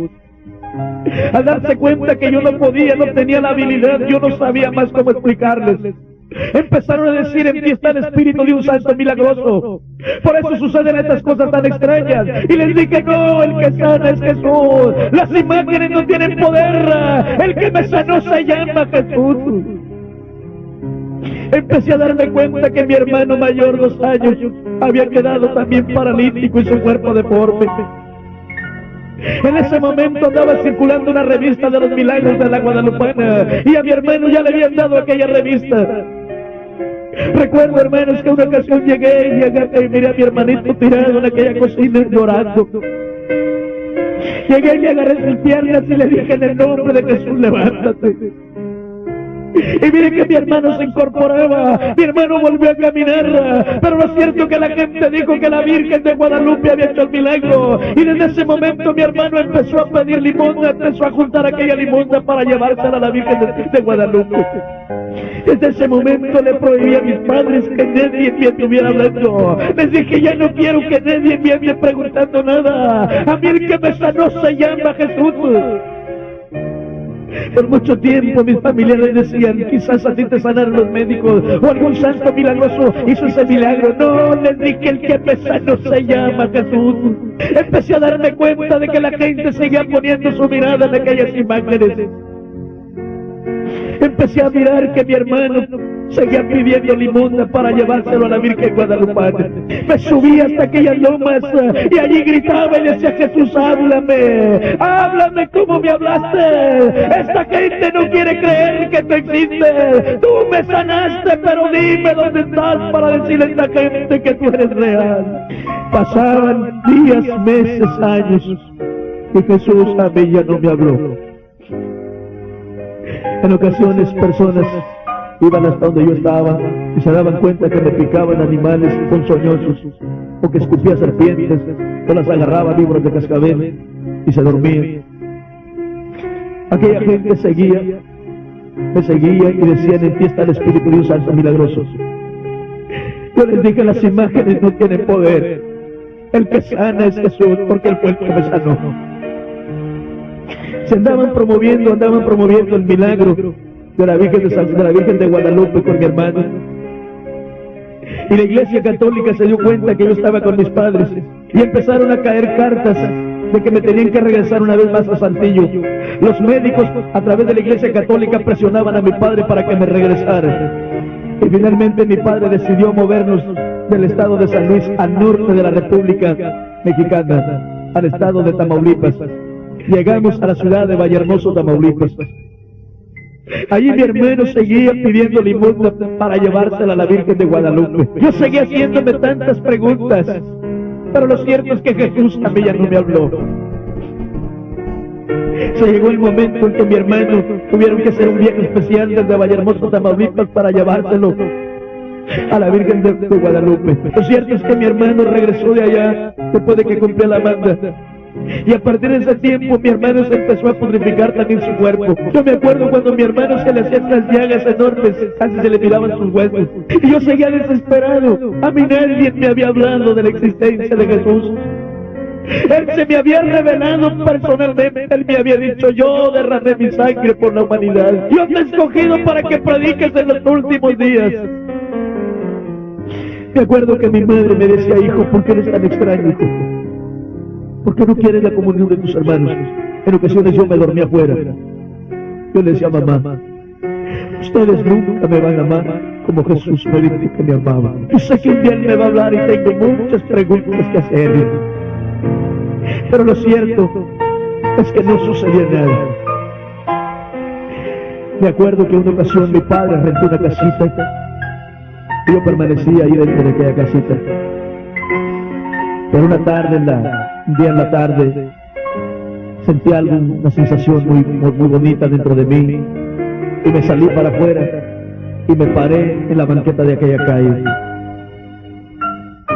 Al darse cuenta que yo no podía, no tenía la habilidad, yo no sabía más cómo explicarles. Empezaron a decir, en ti está el espíritu de un santo milagroso. Por eso suceden estas cosas tan extrañas. Y les dije, no, el que sana es Jesús. Las imágenes no tienen poder. El que me sanó se llama Jesús. Empecé a darme cuenta que mi hermano mayor, 2 años, había quedado también paralítico y su cuerpo deforme. En ese momento andaba circulando una revista de los milagros de la Guadalupana y a mi hermano ya le habían dado aquella revista. Recuerdo, hermanos, que una ocasión llegué y miré a mi hermanito tirado en aquella cocina llorando. Llegué y agarré sus piernas y le dije, en el nombre de Jesús, levántate. Y miren que mi hermano se incorporaba, mi hermano volvió a caminar, pero lo cierto que la gente dijo que la Virgen de Guadalupe había hecho el milagro. Y desde ese momento mi hermano empezó a pedir limosna, empezó a juntar aquella limosna para llevársela a la Virgen de Guadalupe. Desde ese momento le prohibí a mis padres que nadie me estuviera hablando. Les dije, ya no quiero que nadie me ande preguntando nada. A mí el que me sanó se llama Jesús. Por mucho tiempo mis familiares decían, quizás a ti te sanaron los médicos o algún santo milagroso hizo ese milagro. No, les dije, el que me sanó se llama Jesús. Empecé a darme cuenta de que la gente seguía poniendo su mirada en aquellas imágenes. Empecé a mirar que mi hermano seguía pidiendo limosna para llevárselo a la Virgen Guadalupana. Me subí hasta aquellas lomas y allí gritaba y decía, Jesús, háblame, háblame como me hablaste. Esta gente no quiere creer que tú existes. Tú me sanaste, pero dime dónde estás para decirle a esta gente que tú eres real. Pasaban días, meses, años y Jesús a mí ya no me habló. En ocasiones personas iban hasta donde yo estaba y se daban cuenta que me picaban animales ponzoñosos o que escupía serpientes o las agarraba víboras de cascabel y se dormían. Aquella gente me seguía y decían, en ti está el Espíritu de un Santo milagroso. Yo les dije, las imágenes no tienen poder. El que sana es Jesús, porque Él fue el que me sanó. Se andaban promoviendo el milagro de la Virgen de Guadalupe con mi hermano. Y la Iglesia Católica se dio cuenta que yo estaba con mis padres y empezaron a caer cartas de que me tenían que regresar una vez más a Saltillo. Los médicos a través de la Iglesia Católica presionaban a mi padre para que me regresara. Y finalmente mi padre decidió movernos del estado de San Luis al norte de la República Mexicana, al estado de Tamaulipas. Llegamos a la ciudad de Vallehermoso, Tamaulipas. Allí mi hermano seguía pidiendo limosna para llevársela a la Virgen de Guadalupe. Yo seguía haciéndome tantas preguntas, pero lo cierto es que Jesús a mí ya no me habló. Se llegó el momento en que mi hermano tuvieron que hacer un viaje especial desde Vallehermoso, Tamaulipas, para llevárselo a la Virgen de Guadalupe. Lo cierto es que mi hermano regresó de allá después de que cumplió la manda. Y a partir de ese tiempo mi hermano se empezó a purificar también su cuerpo. Yo me acuerdo cuando mi hermano se le hacían unas llagas enormes, casi se le miraban sus huesos. Y yo seguía desesperado. A mí nadie me había hablado de la existencia de Jesús. Él se me había revelado personalmente. Él me había dicho, yo derramé mi sangre por la humanidad. Yo te he escogido para que prediques en los últimos días. Me acuerdo que mi madre me decía, hijo, ¿por qué eres tan extraño, hijo? ¿Por qué no quieres la comunión de tus hermanos? En ocasiones yo me dormía afuera. Yo le decía a mamá, ustedes nunca me van a amar como Jesús me dijo que me amaba. Yo sé que un día Él me va a hablar y tengo muchas preguntas que hacerle. Pero lo cierto es que no sucedía nada. Me acuerdo que en una ocasión mi padre rentó una casita y yo permanecía ahí dentro de aquella casita. Pero un día en la tarde, sentí una sensación muy bonita dentro de mí y me salí para afuera y me paré en la banqueta de aquella calle.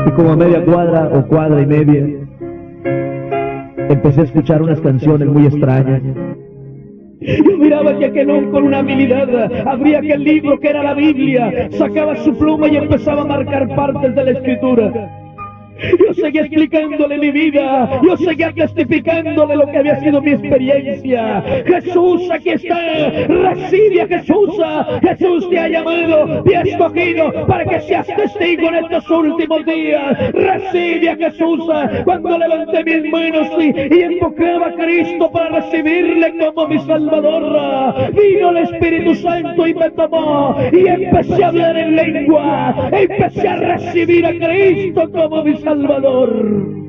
Y como a media cuadra o cuadra y media, empecé a escuchar unas canciones muy extrañas. Yo miraba que aquel hombre con una habilidad abría aquel libro que era la Biblia, sacaba su pluma y empezaba a marcar partes de la Escritura. Yo seguía explicándole mi vida, yo seguía testificándole lo que había sido mi experiencia. Jesús, aquí está, recibe a Jesús. Jesús te ha llamado, te ha escogido para que seas testigo en estos últimos días. Recibe a Jesús. Cuando levanté mis manos y enfocaba a Cristo para recibirle como mi Salvador, vino el Espíritu Santo y me tomó y empecé a hablar en lengua, empecé a recibir a Cristo como mi Salvador.